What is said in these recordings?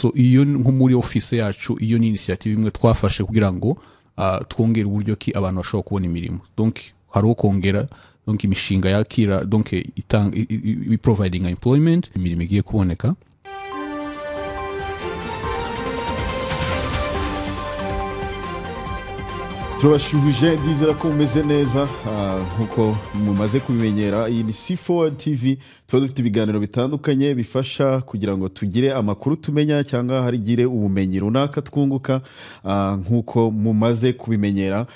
so iyo nko muri office yacu iyo ni initiative imwe twafashe kugira ngo twongere uburyo ki abantu bashobora kubona imirimo. Donc hariho kongera donc imishinga yakira donc providing employment, imirimo igiye kuboneka. Turabashuhuje ndizera ko mumeze neza nkuko mumaze kubimenyera. Iyi ni C4 TV, tuba dufite ibiganiro bitandukanye bifasha kugira ngo tugire amakuru tumenya cyangwa harigire ubumenyi runaka twunguka nkuko mumaze kubimenyera.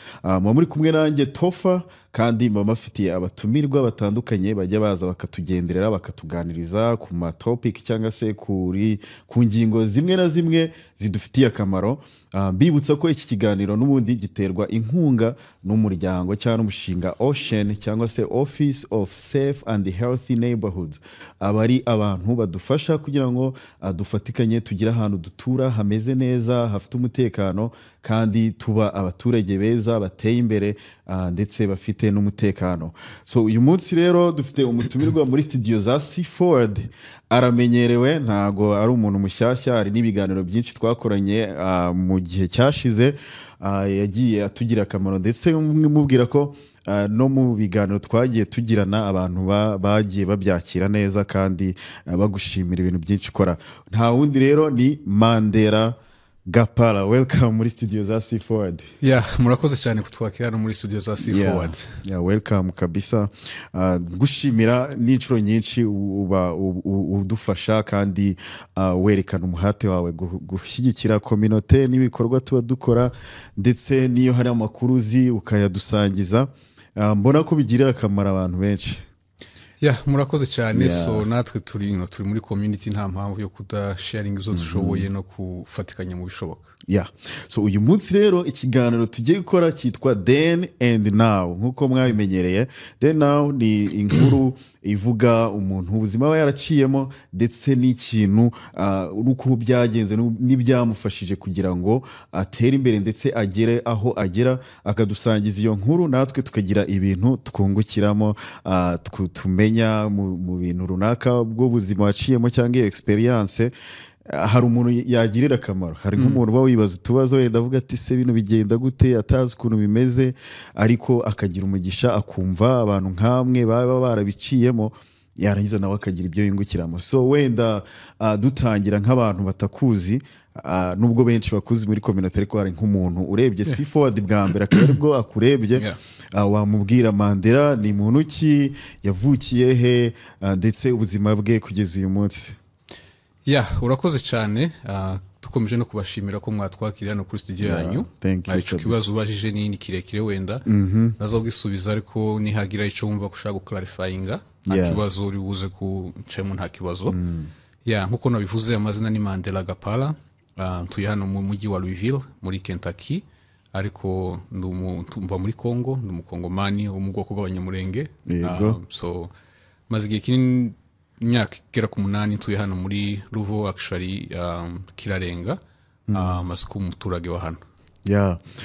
Muri kumwe nanjye Tofa, kandi mama afitiye abatumirwa batandukanye bajya baza bakatugenderera bakatuganiriza ku ma topic cyangwa se ku ngingo zimwe na zimwe zidufitiye akamaro. Bibutsa ko iki kiganiro n'ubundi giterwa inkunga n'umuryango cyangwa umushinga Ocean cyangwa se Office of Safe and Healthy Neighborhoods. Abari abantu badufasha kugira ngo dufatikanye tugire ahantu dutura hameze neza, hafite umutekano, kandi tuba abaturage beza bateye imbere ndetse bafite n'umutekano. So uyu munsi rero dufite umutumirwa muri studio za C4. Aramenyerewe, ntago ari umuntu mushyashya, hari n'ibiganiro byinshi twakoranye mu gihe cyashize yagiye atugira akamaro, ndetse mubwira ko no mu biganiro twagiye tugirana abantu bagiye babyakira neza kandi bagushimira ibintu byinshi ukora. Nta wundi rero ni Mandela Gapala. Welcome muri studio za C4. Murakoze cyane kutwakira no muri studio za C4. Welcome kabisa. Gushimira n'inshuro nyinshi uba udufasha kandi werekana umuhate wawe gushyigikira community n'ibikorwa tuba dukora, ndetse niyo hari amakuru uzi ukayadusangiza. Mbona ko bigirira akamaro abantu benshi. Murakoze cyane. So natwe turi muri community, nta mpamvu yo kudasharing izo dushoboye no kufatikanya mu bishoboka. So uyu munsi rero ikiganiro tugiye gukora cyitwa Then and Now. Nkuko mwabimenyereye, Then Now ni inkuru ivuga umuntu ubuzima aba yaraciyemo, ndetse n'ikintu uko byagenze n'ibyamufashije kugira ngo atere imbere ndetse agere aho agera, akadusangiza iyo nkuru, natwe tukagira ibintu twungukiramo, tumenya mu bintu runaka bw'ubuzima waciyemo cyangwa iyo experience. Hari umuntu yagirira akamaro, hari nk'umuntu uba wibaza utubazo, wenda avuga ati se bino bigenda gute, atazi ukuntu bimeze, ariko akagira umugisha akumva abantu nkamwe baba barabiciyemo, yarangiza nawe akagira ibyo yungukiramo. So wenda dutangira nk'abantu batakuzi, nubwo benshi bakuzi muri community, ariko hari nk'umuntu urebye C4 bwa mbere akaba aribwo akurebye, wamubwira Mandela ni muntu ki, yavukiye he, ndetse ubuzima bwe kugeza uyu munsi? Urakoze cyane. Dukomeje no kubashimira ko mwatwakiriye no kuri studio yanyu. Ariko kibazo ubajije ni kirekire, wenda nazogisubiza, ariko nihagira icyo wumva gushaka guclarifyinga nta kibazo uri buze kucemo, nta kibazo. Nkuko nabivuze, amazina ni Mandela Gapala. Tuye hano mu mujyi wa Louisville muri Kentucky, ariko ndumva muri Congo, ndumukongomani wo mu bwoko bw'abanyamurenge. So mazigiye kinini, imyaka igera ku 8 tuye hano muri Ruvo, actually kirarenga masiku umuturage wa hano.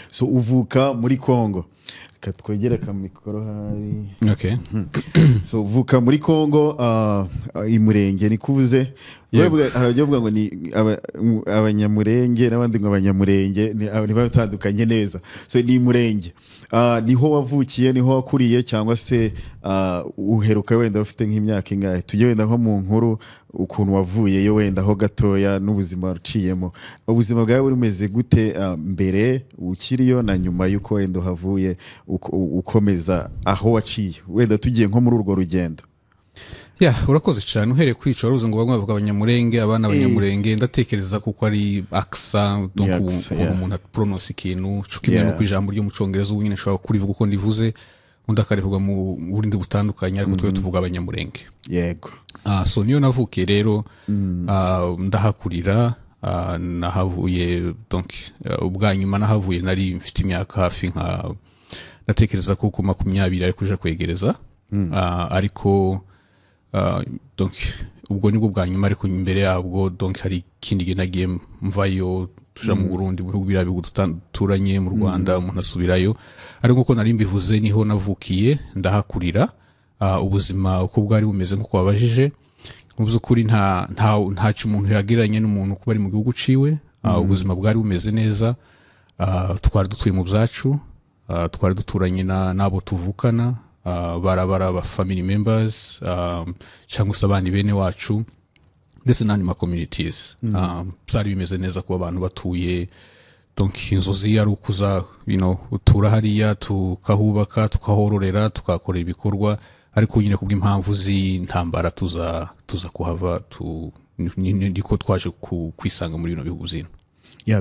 So uvuka muri Congo, katwegera kamikoro hari. So uvuka muri Congo, imurenge ni kuvuze. Aravuga ngo ni abanyamurenge n'abandi ngo abanyamurenge ni batandukanye neza. So ni imurenge. Niho wavukiye, niho wakuriye, cyangwa se uheruka wenda ufite nk'imyaka ingahe? Tujye wenda nko mu nkuru ukuntu wavuyeyo, wenda ho gatoya n'ubuzima ruciyemo. Ubuzima bwawe burumeze gute mbere ukiriyo na nyuma yuko wenda havuye ukomeza aho waciye, wenda tugiye nko muri urwo rugendo? Urakoze cyane. Uhereye kwica waruze ngo bamwe bavuga abanyamurenge, abana abanyamurenge, ndatekereza kuko ari accent, donc umuntu prononce ikintu cukimwe no kwijambo ryo mu Cyongereza ubu nyine shobora kurivuga uko ndivuze, undi akarivuga mu burindi butandukanye, ariko twe tuvuga abanyamurenge. So niyo navukiye rero, ndahakurira, nahavuye, donc ubwa nyuma nahavuye nari mfite imyaka hafi nka, ndatekereza ko 20 ari kuja kwegereza, ariko donc ubwo nibwo bwa nyuma, ariko imbere yabwo donc hari ikindi gihe nagiye mvayo tuja mu Burundi, bihugu birabi guturanye mu Rwanda, umuntu asubirayo. Ariko uko nari mbivuze, niho navukiye ndahakurira. Ubuzima uko bwari bumeze nkuko wabajije, mu by'ukuri ntacyo umuntu yagiranye n'umuntu kuba ari mu gihugu ciwe. Ubuzima bwari bumeze neza, twari dutuye mu byacu, twari duturanye n'abo tuvukana, barabara aba family members, cyangwa se abandi bene wacu ndetse n'andi ma communities. Byari bimeze neza kuba abantu batuye, donc inzozi yari ukuza utura hariya tukahubaka, tukahororera, tukakora ibikorwa, ariko nyine kubw'impamvu z'intambara tuza kuhava, niko twaje kwisanga muri bino bihugu zino.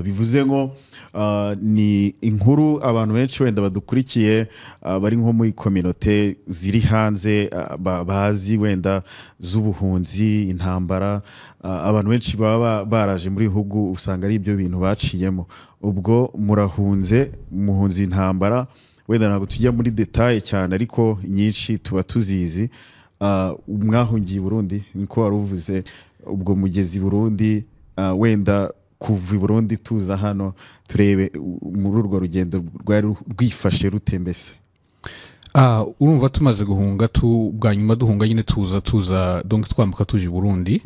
Bivuze ngo ni inkuru abantu benshi wenda badukurikiye bari nko muri community ziri hanze bazi wenda z'ubuhunzi, intambara, abantu benshi baba baraje muri bihugu usanga ari ibyo bintu baciyemo. Ubwo muhunze intambara, wenda ntabwo tujya muri detail cyane ariko nyinshi tuba tuzizi. Mwahungiye Burundi niko waruvuze, ubwo mugezi Burundi, wenda kuva i Burundi tuza hano turebe muri urwo rugendo rwari rwifashe rute mbese? Urumva tumaze guhunga bwa nyuma duhunga nyine tuza donc twambuka tuje i Burundi.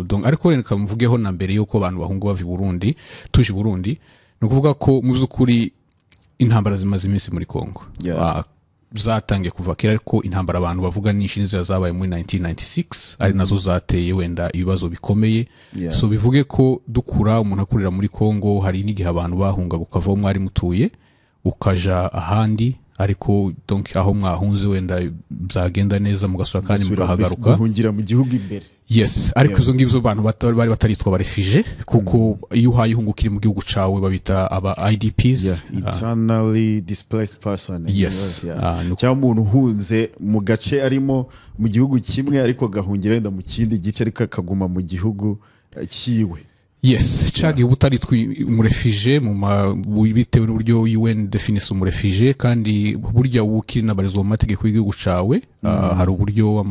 Donc ariko reka mvugeho na mbere yuko abantu bahunga bava i Burundi tuje i Burundi, no kuvuga ko mu by'ukuri intambara zimaze iminsi muri Kongo. Zatangiye kuva kera, ariko intambara abantu bavuga nyinshi nizira zabaye muri 1996 ari nazo zateye wenda ibibazo bikomeye. So bivuge ko dukura umuntu akurira muri Kongo, hari n'igihe abantu bahunga ukava mwari mutuye ukaja ahandi, ariko donc aho mwahunze wenda byagenda neza mugasura kandi mugahagaruka guhungira mu gihugu imbere. Yes, ariko izo ngibyo abantu bari bataritwa barefije, kuko iyo uhayihungukira mu gihugu cawe babita aba IDPs, internally displaced person. Yes. Cyangwa umuntu uhunze mu gace arimo mu gihugu kimwe ariko gahungira wenda mu kindi gice ariko akaguma mu gihugu kiwe. Yes, cyagi utaritwi umurefije bitewe n'uburyo UN definition umurefije, kandi burya ukiri nabarizwa mu mategeko y'igihugu cawe. Hari uburyo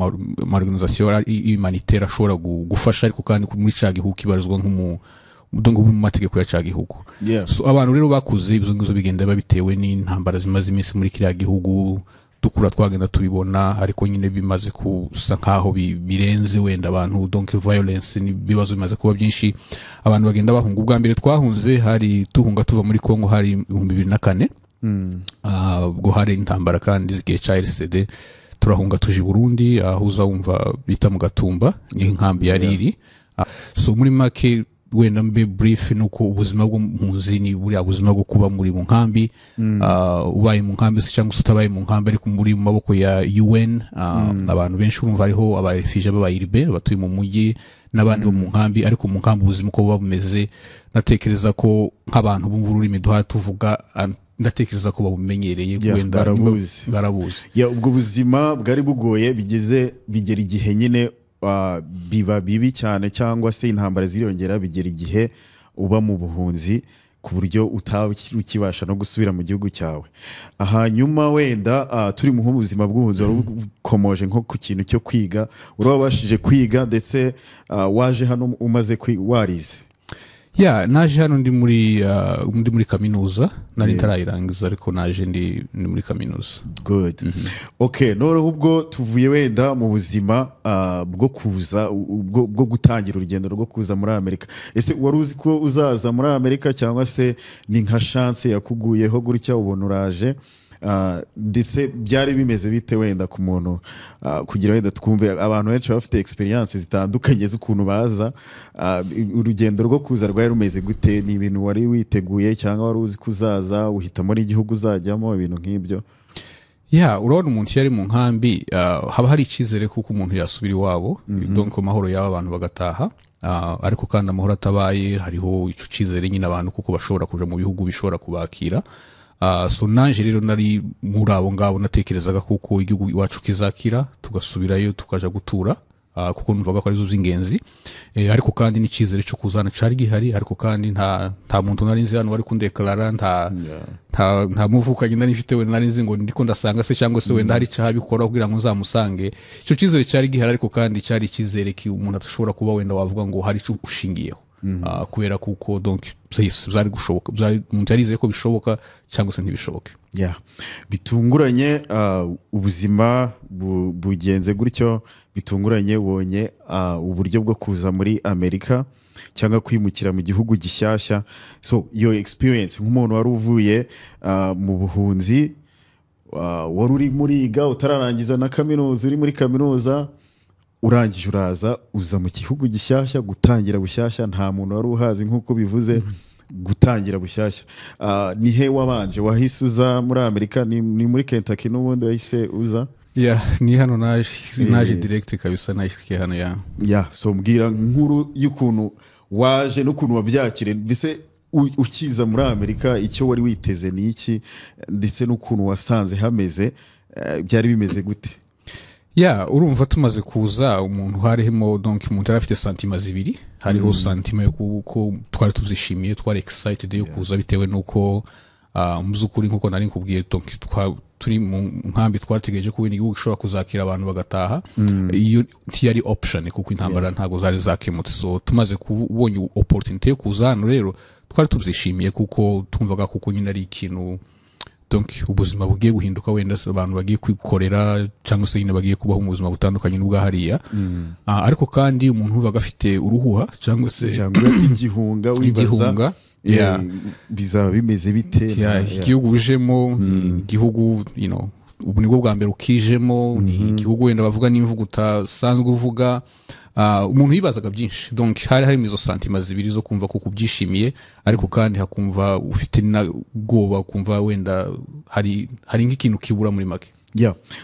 organization humanitaire ashobora gufasha, ariko kandi muri cyagi hukibarizwa mu mategeko ya cyagi huko. So abantu rero bakuze ibyo ngizo bigenda babitewe n'intambara zimaze iminsi muri kiriya gihugu, dukura twagenda tubibona, ariko nyine bimaze kusa nkaho birenze wenda abantu, donc violence n'ibibazo bimaze kuba byinshi, abantu bagenda bahunga. Ubwa mbere twahunze hari tuhunga tuva muri Kongo hari 2004. Ubwo hari intambara kandi zigiye cha RCD, turahunga tuje i Burundi, aho uzawumva bita mu Gatumba, ni inkambi yari iri. So muri make wenda mbe brief nuko ubuzima bw'impunzi ni buri ubuzima bwo kuba muri mu nkambi, ubaye mu nkambi cyangwa utabaye mu nkambi ariko muri mu maboko ya UN. Abantu benshi urumva ariho abarefije b'abayirbe batuye mu mujyi n'abandi bo mu nkambi, ariko mu nkambi ubuzima uko buba bumeze natekereza ko nk'abantu bumva ururimi duha tuvuga, ndatekereza ko babumenyereye wenda barabuzi. Ubwo buzima bwari bugoye bigera igihe nyine biba bibi cyane, cyangwa se intambara ziriyongera bigera igihe uba mu buhunzi ku buryo ukibasha no gusubira mu gihugu cyawe. Hanyuma wenda turi mu buzima bw'ubuhunzi, warukomoje nko ku kintu cyo kwiga, urabashije kwiga ndetse waje hano umaze warize? Naje hano ndi muri kaminuza, nari ntarayirangiza ariko naje ndi muri kaminuza. Good. Okay, noneho ubwo tuvuye wenda mu buzima bwo kuza, bwo gutangira urugendo rwo kuza muri Amerika. Ese wari uzi ko uzaza muri Amerika, cyangwa se ni nka chance yakuguyeho gutya ubona uraje? Ndetse byari bimeze bite wenda ku muntu, kugira wenda twumve abantu benshi bafite experience zitandukanye z'ukuntu baza, urugendo rwo kuza rwari rumeze gute? Ni ibintu wari witeguye cyangwa wari uzi kuzaza uhitamo ari igihugu uzajyamo, ibintu nk'ibyo? Urabona umuntu yari mu nkambi, haba hari icyizere kuko umuntu yasubira iwabo, donc amahoro y'aba abantu bagataha. Ariko kandi amahoro atabaye hariho ico cyizere nyine abantu kuko bashobora kuja mu bihugu bishobora kubakira. So nanje rero nari muri abo ngabo natekerezaga kuko igihugu iwacu kizakira tugasubirayo tukaja gutura, kuko numvaga ko ari zo z'ingenzi. Ariko kandi n'ikizere cyo kuzana cari gihari, ariko kandi nta muntu nari nzi hano wari kundeklara, nta muvukanye nari mfite wenda nari nzi ngo ndiko ndasanga se cyangwa se wenda hari cyaha bikora kugira ngo nzamusange. Ico kizere cari gihari, ariko kandi cari ikizere ki umuntu atashobora kuba wenda wavuga ngo hari cyo ushingiyeho. kubera kuko donc byari gushoboka umuntu yarizeye ko bishoboka cyangwa se ntibishoboke. Bitunguranye ubuzima bugenze gutyo, bitunguranye ubonye uburyo bwo kuza muri Amerika cyangwa kwimukira mu gihugu gishyashya. So your experience nk'umuntu wari uvuye mu buhunzi, wari uri muriga utararangiza na kaminuza, uri muri kaminuza urangije uraza uza mu gihugu gishyashya gutangira bushyashya, nta muntu wari uhazi nk'uko bivuze, gutangira bushyashya. Ni he wabanje? Wahise uza muri Amerika? Ni muri Kentucky n'ubundi wahise uza? Ni hano naje direct kabisa, nashyikiye hano. So mbwira nkuru y'ukuntu waje n'ukuntu wabyakire, mbese ukiza muri Amerika icyo wari witeze ni iki, ndetse n'ukuntu wasanze hameze, byari bimeze gute? Urumva tumaze kuza umuntu harimo donc umuntu yari afite santima zibiri. Hariho santima yo kuko twari tuzishimiye, twari excited yo kuza bitewe nuko muzukuri nkuko nari nkubwiye donc turi mu nkambi twategereje ko ibintu gishobora kuzakira abantu bagataha. Iyo ntiyari option kuko intambara ntago zari zakemutse. So tumaze kubonye opportunity yo kuza hano rero twari tuzishimiye kuko tumvaga kuko nyine ari ikintu donc ubuzima bugiye guhinduka, wenda abantu bagiye kwikorera cyangwa se nyine bagiye kubaho mu buzima butandukanye n'ubwa hariya. Ariko kandi umuntu ubaga afite uruhuha cyangwa se igihunga bizaba bimeze bite? Igihugu ujemo, igihugu ubu nibwo bwa mbere ukijemo, igihugu wenda bavuga n'imvugo utasanzwe uvuga. Umuntu yibazaga byinshi, donc hari izo santima zibiri zo kumva ko kubyishimiye, ariko kandi hakumva ufite n'ubwoba, kumva wenda hari nk'ikintu kibura muri make.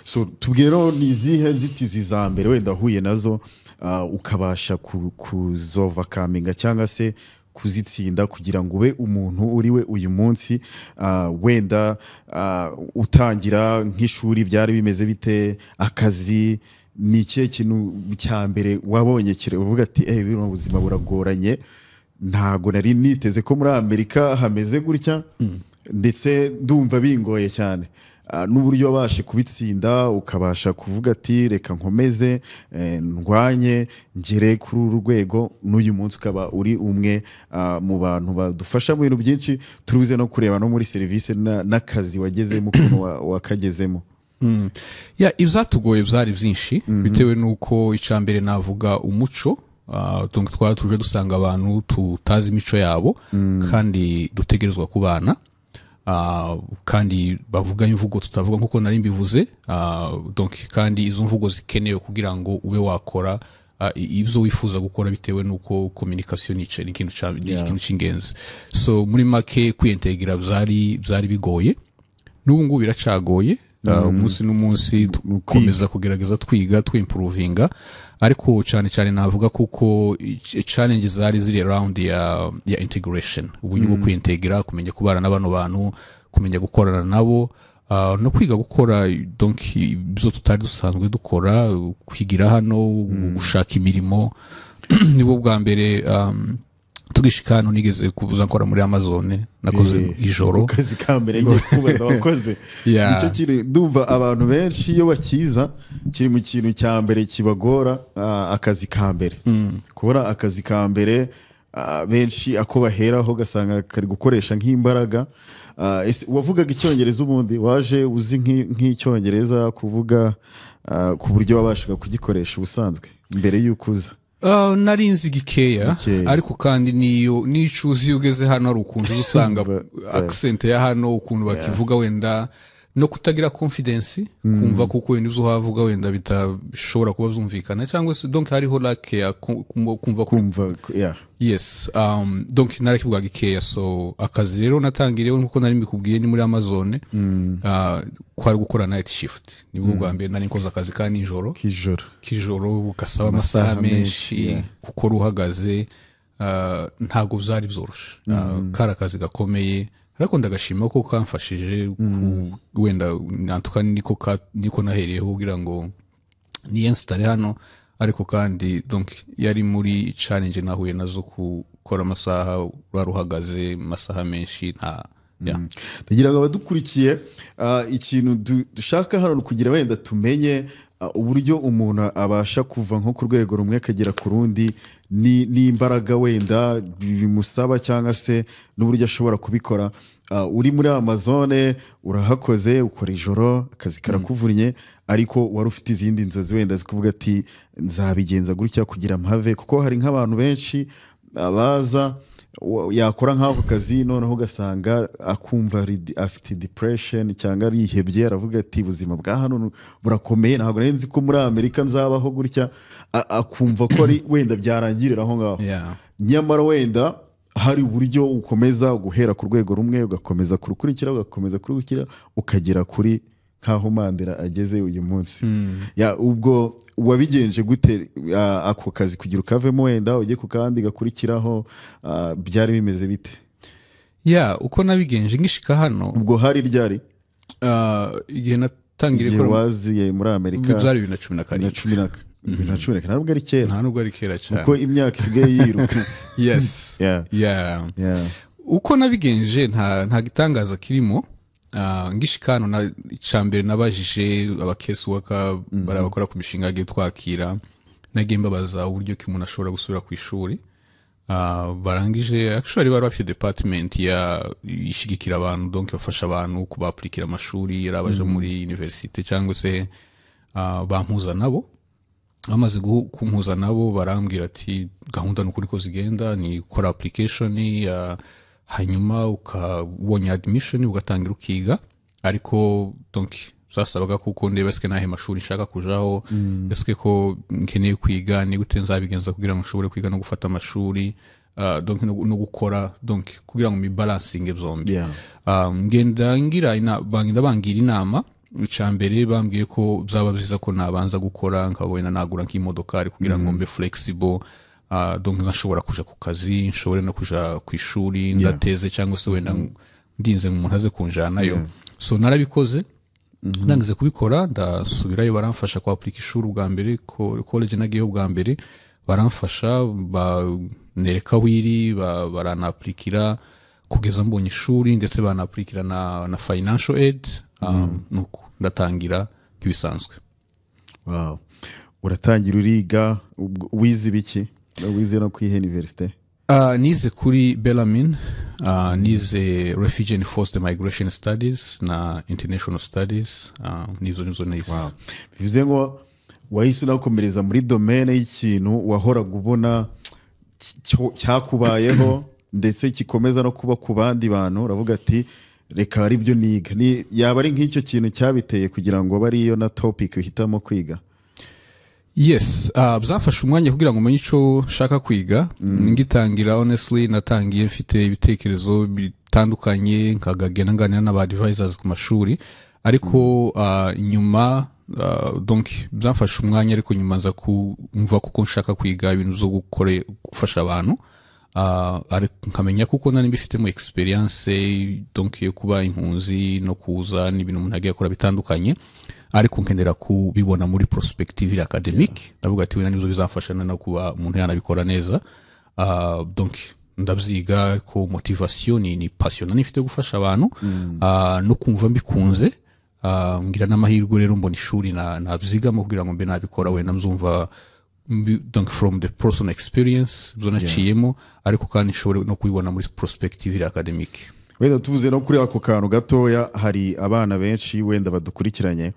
So tubwire ni izihe nzitizi za mbere wenda uhuye nazo ukabasha kuzova kaminga cyangwa se kuzitsinda kugira ngo ube umuntu uriwe uyu munsi? Wenda utangira nk'ishuri byari bimeze bite? Akazi ni ikihe kintu cya mbere wabonye uvuga ati bino ubuzima buragoranye, ntago nari niteze ko muri Amerika hameze gutya, ndetse ndumva bingoye cyane, n'uburyo wabashe kubitsinda ukabasha kuvuga ati reka nkomeze ndwanye ngere kuri uru rwego, n'uyu munsi ukaba uri umwe mu bantu badufasha mu bintu byinshi turuze no kureba no muri serivisi n'akazi wagezemo ukuntu wakagezemo. Ibyatugoye byari byinshi bitewe nuko icambere navuga umuco. Donc twari tuje dusanga abantu tutazi imico yabo kandi dutegerezwa kubana, kandi bavuga imvugo tutavuga nkuko nari mbivuze. Donc kandi izo mvugo zikenewe kugira ngo ube wakora ibyo wifuza gukora bitewe nuko communication ni ikintu cy'ingenzi. So muri make kwintegra byari bigoye, n'ubu ngubu biracagoye. Umunsi n'umunsi dukomeza kugerageza twiga twimprovinga, ariko cyane navuga kuko challenge ziri around ya integration, uburyo bwo kwintegra, kumenya kubana n'abano bantu, kumenya gukorana nabo, no kwiga gukora donc ibyo tutari dusanzwe dukora, kwigira hano, gushaka imirimo. Nibo bwa mbere tugishika hano nigeze kubuza nkora muri Amazon, nakoze ijoro kazi kambere ngiye kubaza wakoze. Nicyo kiri ndumva abantu benshi iyo bakiza kiri mu kintu cya mbere kibagora, akazi kambere. Kubona akazi kambere benshi ako baheraho gasanga kari gukoresha nk'imbaraga. Wavugaga icyongereza ubundi waje uzi nk'icyongereza kuvuga ku buryo wabashaga kugikoresha ubusanzwe mbere y'uko uza? Nari nzi gikeya, ariko kandi nicuzi ugeze hano hari ukuntu usanga accent ya hano ukuntu bakivuga wenda no kutagira confidence, kumva kuko wenda uzo havuga wenda bitashobora kuba byumvikana cyangwa se donc hariho like kumva. Yes, donc nari kivuga gikeya. So akazi rero natangiriye nkuko nari mbikubwiye ni muri Amazon, kwari gukora night shift. Nibwo bwa mbere nari nkoza akazi ka nijoro, kijoro ugasaba amasaha menshi kuko uhagaze, ntago byari byoroshe. Kara akazi gakomeye, ariko ndagashima ko kamfashije wenda nantuka niko nahereyeho kugira ngo niyenstare hano. Ariko kandi donc yari muri challenge nahuye nazo gukora amasaha uruhagaze amasaha menshi. Ndagira ngo abadukurikiye ikintu dushaka hano kugira wenda tumenye uburyo umuntu abasha kuva nko ku rwego rumwe akagera ku rundi n'imbaraga wenda bimusaba cyangwa se n'uburyo ashobora kubikora. Uri muri Amazone urahakoze ukora ijoro akazi karakuvunnye ariko wari ufite izindi nzozi wenda zikuvuga ati nzabigenza gutya kugira mpave, kuko hari nk'abantu benshi abaza yakora nk'ako kazi noneho ugasanga akumva afite depression cyangwa arihebye, aravuga ati ubuzima bwa hano burakomeye ntabwo nzi ko muri Amerika nzabaho gutya, akumva ko ari wenda byarangirira aho ngaho. Nyamara wenda hari uburyo ukomeza guhera ku rwego rumwe ugakomeza kurukurikira ugakomeza kurukira ukagera kuri nkaho Mandela ageze uyu munsi. Ubwo wabigenje gute ako kazi kugira ukavemo wenda ujye ku kandi gakurikiraho, byari bimeze bite? Uko nabigenje ngishika hano ubwo hari ryari igihe natangiriye ko waziye muri Amerika byari 2012 ntabwo ari kera, ntabwo ari kera cyane kuko imyaka isigaye yiruka. Uko nabigenje nta gitangaza kirimo. Ngishikano na icambere nabajije abakesi waka barabakora ku mishinga yagiye twakira, nagiye mbabaza uburyo ki umuntu ashobora gusubira ku ishuri. Barangije actually bari bafite department ishigikira abantu, donc bafasha abantu kuba appliquer amashuri yarabaje muri university cyangwa se bampuza nabo. Bamaze kumpuza nabo barambwira ati gahunda n'ukuri ko zigenda ni gukora application hanyuma ukabonye admission ugatangira ukiga, ariko donc zasabaga kuko ndeba eske nahe mashuri nshaka kujaho, eske ko nkeneye kwiga ni gute nzabigenza kugira ngo nshobore kwiga no gufata amashuri, donc no gukora, donc kugira ngo mi balancing zombi. Ngenda ngira bangira inama. Icambere bambwiye ko byaba byiza ko nabanza gukora nkabona nagura nk'imodoka ari kugira ngo mbe flexible, donc nshobora kuja ku kazi, nshobore no kuja ku ishuri ndateze cyangwa se wenda ndinze umuntu aze kunjanayo. So narabikoze, ndangize kubikora ndasubirayo, baramfasha kwa applica ishuri ubwa mbere, college nagiye ubwa mbere baramfasha, banereka wiri baranaplikira kugeza mbonye ishuri, ndetse banaplikira na financial aid. Nuko ndatangira kibisanzwe. Uratangira uriga, wize biki? Wize no kwihe university? Nize kuri Bellarmine, nize Refugee and Forced Migration Studies na International Studies, nizo nize. Bivuze ngo wahise unakomereza muri domaine y'ikintu wahora gubona cyakubayeho ndetse kikomeza no kuba ku bandi bantu, uravuga ati reka ari byo niga. Yaba ari nk'icyo kintu cyabiteye kugira ngo bariyo na topic uhitamo kwiga? Yes, byafashe umwanya kugira ngo umenye icyo shaka kwiga. Ngitangira honestly natangiye mfite ibitekerezo bitandukanye, nkagagena nganira n'aba advisors ku mashuri, ariko nyuma donc byafashe umwanya, ariko nyuma nza kumva kuko nshaka kwiga ibintu zo gufasha abantu. Nkamenya kuko nari mbifitemo experience, donc yo kuba impunzi no kuza n'ibintu umuntu agiye akora bitandukanye, ariko nkenera kubibona muri perspective academic. Ndavuga ati wenda nizo bizafasha no kuba umuntu yanabikora neza. Donc ndabyiga ko motivation ni passion nifite gufasha abantu, no kumva mbikunze. Ngira n'amahirwe rero mbona ishuri nabyigamo kugira ngo mbe nabikora wenda mzumva, donc from the personal experience zonaciyemo, ariko kandi nshobore no kubibona muri perspective academic. Wenda tuvuze no kuri ako kantu gatoya, hari abana benshi wenda badukurikiranye,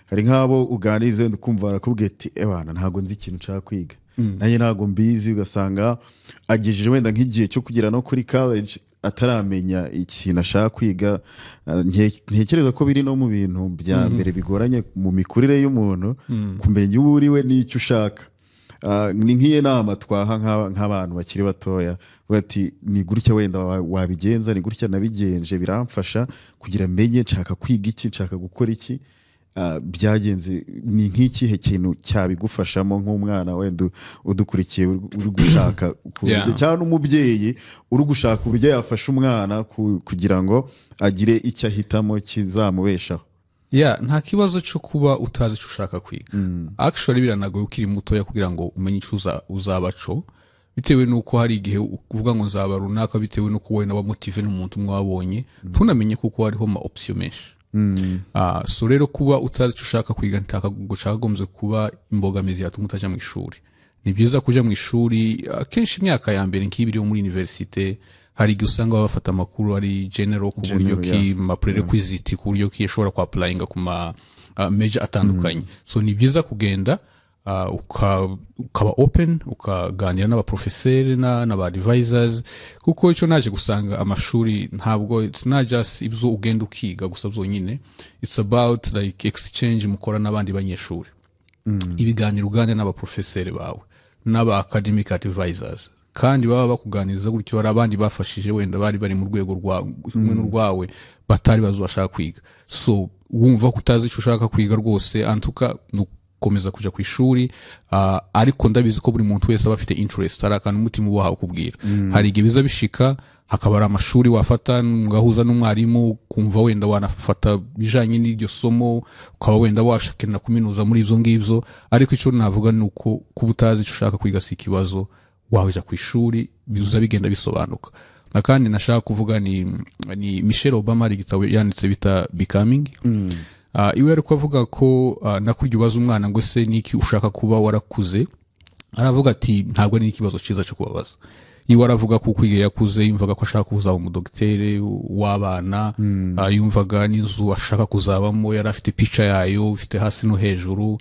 hari nk'abo uganize kumva barakubwiye ati ebana ntago nzi ikintu nshaka kwiga, nanjye ntago mbizi, ugasanga agejeje wenda nk'igihe cyo kugira no kuri college ataramenya ikintu ashaka kwiga. Ntekereza ko biri no mu bintu bya mbere bigoranye mu mikurire y'umuntu, kumenya uwo uriwe n'icyo ushaka. Ni nk'iye nama twaha nk'abantu bakiri batoya, bati ni gutya wenda wabigenza, ni gutya nabigenje biramfasha kugira menye nshaka kwiga iki, nshaka gukora iki. Byagenze ni nk'ikihe kintu cyabigufashamo nk'umwana wenda udukurikiye uri gushaka cyane umubyeyi uri gushaka uburyo yafasha umwana kugira ngo agire icyo ahitamo kizamubeshaho? Nta kibazo cyo kuba utazi icyo ushaka kwiga. Actually biranagoye ukiri mutoya kugira ngo umenye icyo uzabaco, bitewe nuko hari igihe uvuga ngo nzaba runaka, bitewe nuko wowe nabamotive n'umuntu mwabonye tunamenye kuko hariho ma option menshi. So rero kuba utazi icyo ushaka kwiga ntakagombye kuba imbogamizi yatuma utaja mu ishuri. Ni byiza kuja mu ishuri akenshi imyaka ya mbere nk'ibiri yo muri universite hari igihe usanga bafata amakuru ari general ku buryo ki ma prerequisite ku buryo ki ashobora kwa applyinga ku ma major atandukanye. So ni byiza kugenda ukaba open ukaganira n'abaprofeseri n'aba advisors kuko icyo naje gusanga amashuri ntabwo it's not just ibyo ugenda ukiga gusa byonyine, it's about like exchange mukora n'abandi banyeshuri, ibiganiro uganira n'abaprofeseri bawe n'aba academic advisors kandi baba bakuganiriza gutyo hari abandi bafashije wenda bari mu rwego rumwe n'urwawe batari bazashaka kwiga. So wumva kutazi icyo ushaka kwiga rwose antuka komeza kuja ku ishuri, ariko ndabizi ko buri muntu wese aba afite interest, hari akantu umutima uba wakubwira. Hari igihe biza bishika hakaba ari amashuri wafata ngahuza n'umwarimu kumva wenda wanafata bijanye n'iryo somo ukaba wenda washakira kuminuza muri ivyo ngivyo, ariko icyo navuga ni uko kuba utazi icyo ushaka kwiga si ikibazo, waja ku ishuri biza bigenda bisobanuka. Kandi nashaka kuvuga ni Michelle Obama ari gitabo yanditse bita Becoming. Iwe ariko avuga ko nakurya ubaza umwana ngo se niki ushaka kuba warakuze, aravuga ati ntabwo ari ikibazo cyiza cyo kubabaza. Iwe aravuga ko kwiga yakuze yumvaga ko ashaka kuzaba umudokiteri w'abana, yumvaga n'inzu ashaka kuzabamo yari afite picture yayo ufite hasi no hejuru,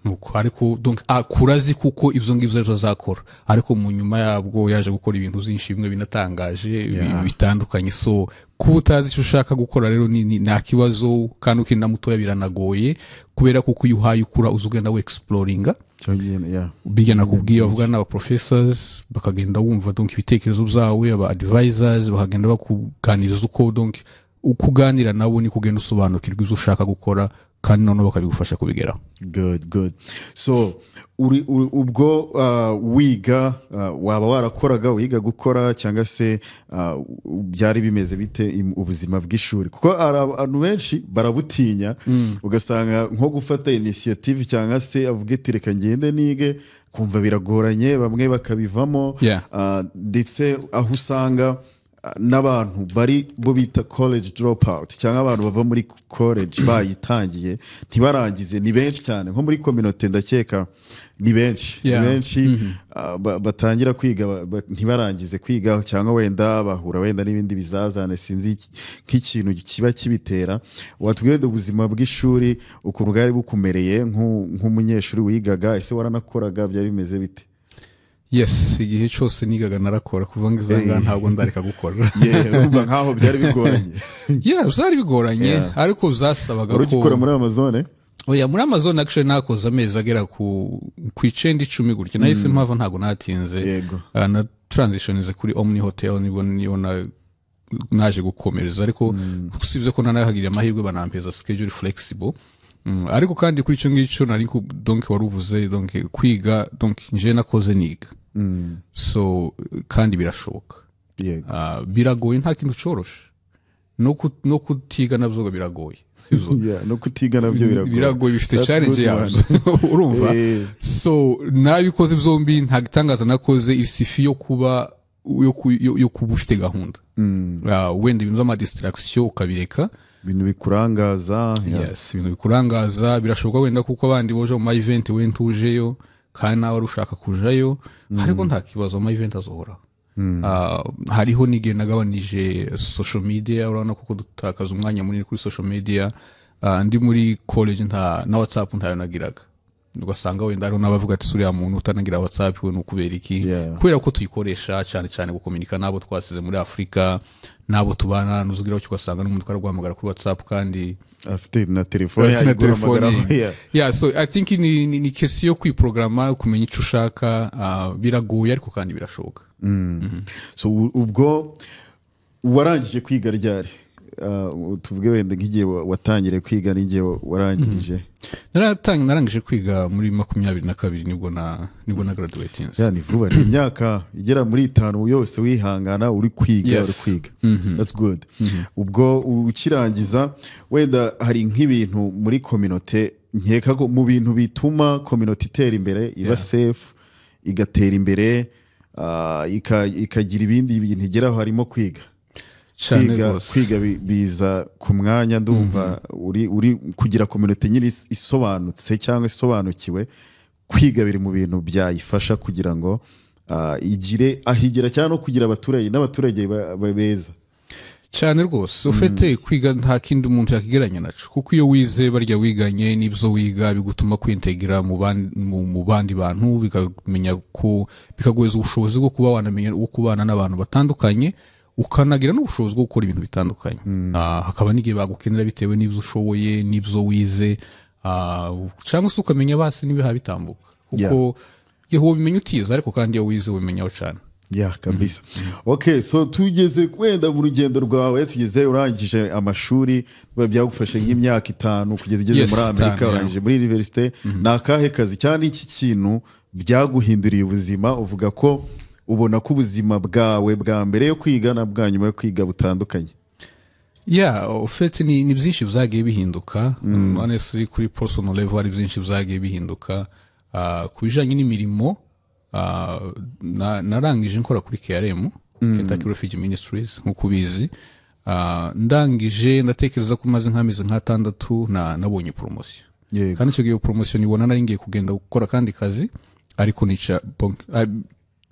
nuko ariko donc akurazi kuko ivyo ngivyo azakora, ariko mu nyuma yabwo yaje gukora ibintu byinshi bimwe binatangaje bitandukanye. So kuba utazi icyo ushaka gukora rero nta kibazo, kandi ukiri na mutoya biranagoye kubera kuko iyo uhaye ukura uzugenda we exploringa bigena kubwiye bavuga n'aba professors bakagenda wumva donc ibitekerezo byawe, aba advisors bakagenda bakuganiriza uko donc ukuganira nabo ni kugenda usobanukirwa ibyo ushaka gukora kandi none bakabigufasha kubigeraho. Good. So ubwo wiga waba warakoraga wiga gukora cyangwa se byari bimeze bite ubuzima bw'ishuri, kuko abantu benshi barabutinya ugasanga nko gufata initiative cyangwa se avuga ati reka ngende nige kumva biragoranye, bamwe bakabivamo, ndetse aho usanga n'abantu bari bo bita college dropout cyangwa abantu bava muri college bayitangiye ntibarangize, ni benshi cyane nko muri community ndakeka ni benshi batangira kwiga ntibarangize kwiga cyangwa wenda bahura wenda n'ibindi bizazane sinzi nk'ikintu kiba kibitera. Watubwire ubuzima bw'ishuri ukuntu bwari bukumereye nk'umunyeshuri wigaga, ese waranakoraga byari bimeze bite? Yes, igihe cyose nigaga narakora kuva ngizanga ntabwo ndareka gukora. Umva nkaho byari bigoranye. Byari bigoranye ariko zasabaga ko urukora muri Amazon. Oya, muri Amazon actually nakoze amezi agera ku 9-10 gutya, nahise mpava ntabwo natinze na transitionze kuri Omni Hotel niyo naje gukomereza, ariko usibye ko nanahagiriye amahirwe banampeza schedule flexible. Ariko kandi kuri icyo ngicyo nari donc waruvuze donc kwiga donc nje nakoze niga. So kandi birashoboka. Biragoye nta kintu coroshe. No kutiga nabyo biragoye. No kutiga nabyo biragoye bifite challenge yazo. Urumva? So nabikoze byombi nta gitangaza nakoze isifi yo kuba ufite gahunda. Wenda ibintu z'ama distraction ukabireka, ibintu bikurangaza. Ibintu bikurangaza birashoboka wenda kuko abandi boje mu event wenda ujeyo kandi nawe ushaka kujayo, ariko nta kibazo mu event azohora. Hariho nige nagabanije social media, urabona kuko dutakaza umwanya munini kuri social media. Ndi muri college na WhatsApp ntayo nagiraga, ugasanga wenda ari n'abavuga ati suriya muntu utanagira WhatsApp we n'ukubera iki, kubera ko tuyikoresha cyane gukomunika nabo twasize muri Afrika, nabo tubana nuzugira cyo ugasanga n'umuntu twaragwamagara kuri WhatsApp kandi afite na telefone. So I think ni kesi yo kwiprograma kumenya icyo ushaka, biragoye ariko kandi birashoboka. So ubwo warangije kwiga ryari? Tuvuge wenda nk'igihe watangire kwiga n'igihe warangije. Narangije kwiga muri 22 nibwo na graduating. Ni vuba, ni imyaka igera muri 5 yose wihangana uri kwiga. That's good. Ubwo ukirangiza wenda hari nk'ibintu muri community nkeka ko mu bintu bituma community itera imbere iba safe igatera imbere ikagira ibindi bintu igeraho harimo kwiga. kwiga biza ku mwanya ndumva uri kugira community nyiri isobanutse cyangwa isobanukiwe kwiga biri mu bintu byayifasha kugira ngo ahigira cyane no kugira n'abaturage beza cyane rwose ufite kwiga nta kindi umuntu yakigeranya naco kuko iyo wize barya wiganye n'ibyo wiga bigutuma kwintegra mu bandi bantu bikamenya ko bikaguheza ubushobozi bwo kuba wanamenya uko kubana n'abantu batandukanye ukanagira n'ubushobozi bwo gukora ibintu bitandukanye hakaba n'igihe bagukenera bitewe n'ibyo ushoboye n'ibyo wize cyangwa se ukamenya basi n'ibiha bitambuka kuko yeho ubimenya utiza ariko kandi iyo wize ubimenyaho cyane kabisa. Okay, so tugeze wenda mu rugendo rwawe tugeze urangije amashuri byagufashe nk'imyaka 5 kugeza igeze muri Amerika urangije muri university nakahe kazi cyane iki kintu byaguhinduriye ubuzima uvuga ko ubona ko ubuzima bwawe bwa mbere yo kwiga na bwa nyuma yo kwiga butandukanye? Ufite ni byinshi byagiye bihinduka honestly kuri personal level ari byinshi byagiye bihinduka kubijanye n'imirimo narangije nkora kuri KyoR Kentucky Refugee Ministries nkuko ubizi ndangije ndatekereza ko maze nk'amezi nk'atandatu nabonye promotion kandi icyo gihe promotion ibona nari ngiye kugenda gukora kandi kazi ariko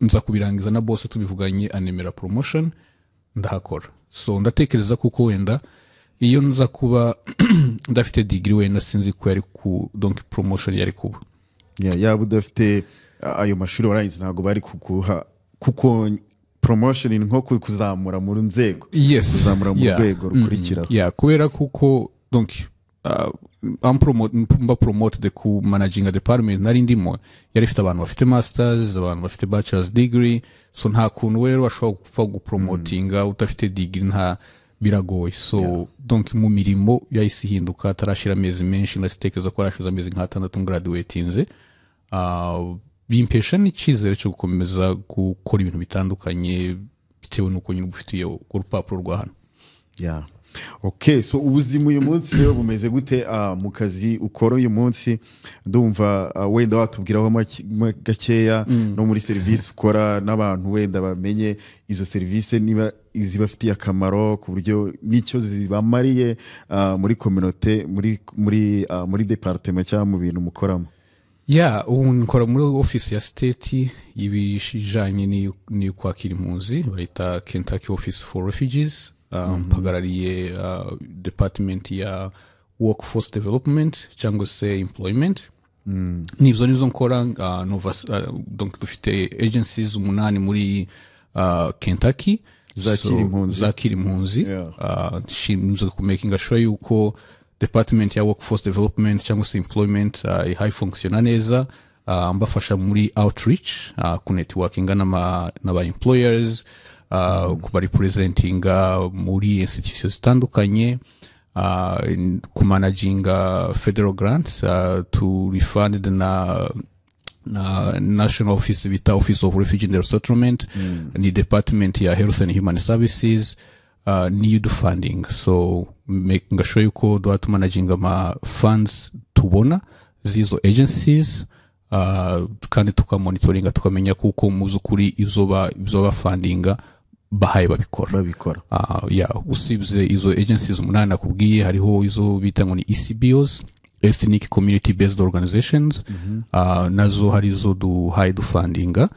nza kubirangiza na boss tubivuganye anemera promotion ndahakora so ndatekereza kuko wenda iyo nza kuba ndafite degree wenda sinzi ko yari ku donc promotion yari kuba yaba udafite ayo mashuri warangiza ntago bari kuguha kuko promotion nko kuzamura mu nzego kuzamura mu rwego rukurikira kubera kuko donc mba promoted ku managing a department nari ndimo yari ifite abantu bafite masters abantu bafite bachelor's degree so nta kuntu rero bashobora gupfa gupromotinga utafite degree nta biragoye so donc mu mirimo yahise ihinduka atarashira amezi menshi ndasitekereza ko arashize amezi nk'6 graduatinze bimpesha n'icyizere cyo gukomeza gukora ibintu bitandukanye bitewe n'uko nyine ufite urupapuro rwa hano Okay, so ubuzima uyu munsi rero bumeze gute mu kazi ukora uyu munsi ndumva wenda watubwiraho gakeya no muri service ukora n'abantu wenda bamenye izo service niba zibafitiye akamaro ku buryo nicyo zibamariye muri community muri department cyangwa mu bintu mukoramo? ubu nkora muri office ya state ibijanye ni kwakira impunzi bayita Kentucky Office for Refugees mpagarariye department ya workforce development cyangwa se employment nibyo nkora donc dufite agencies 8 muri Kentucky zakira impunzi nshinzwe kumakinga sure yuko department ya workforce development cyangwa se employment high functiona neza mbafasha muri outreach ku networkinga n'aba employers kuba representinga muri institutions zitandukanye ku managinga federal grants to refund na national office bita office of refugee and resettlement ni department ya health and human services need funding so making sure yuko duhatu managinga ma funds tubona zizo agencies kandi tukamonitoringa tukamenya kuko muzukuri izo fundinga bahaye babikora usibye izo agencies 8 nakubwiye hariho izo bita ngo ni ECBOs ethnic community based organizations nazo harizo duhaye fundinga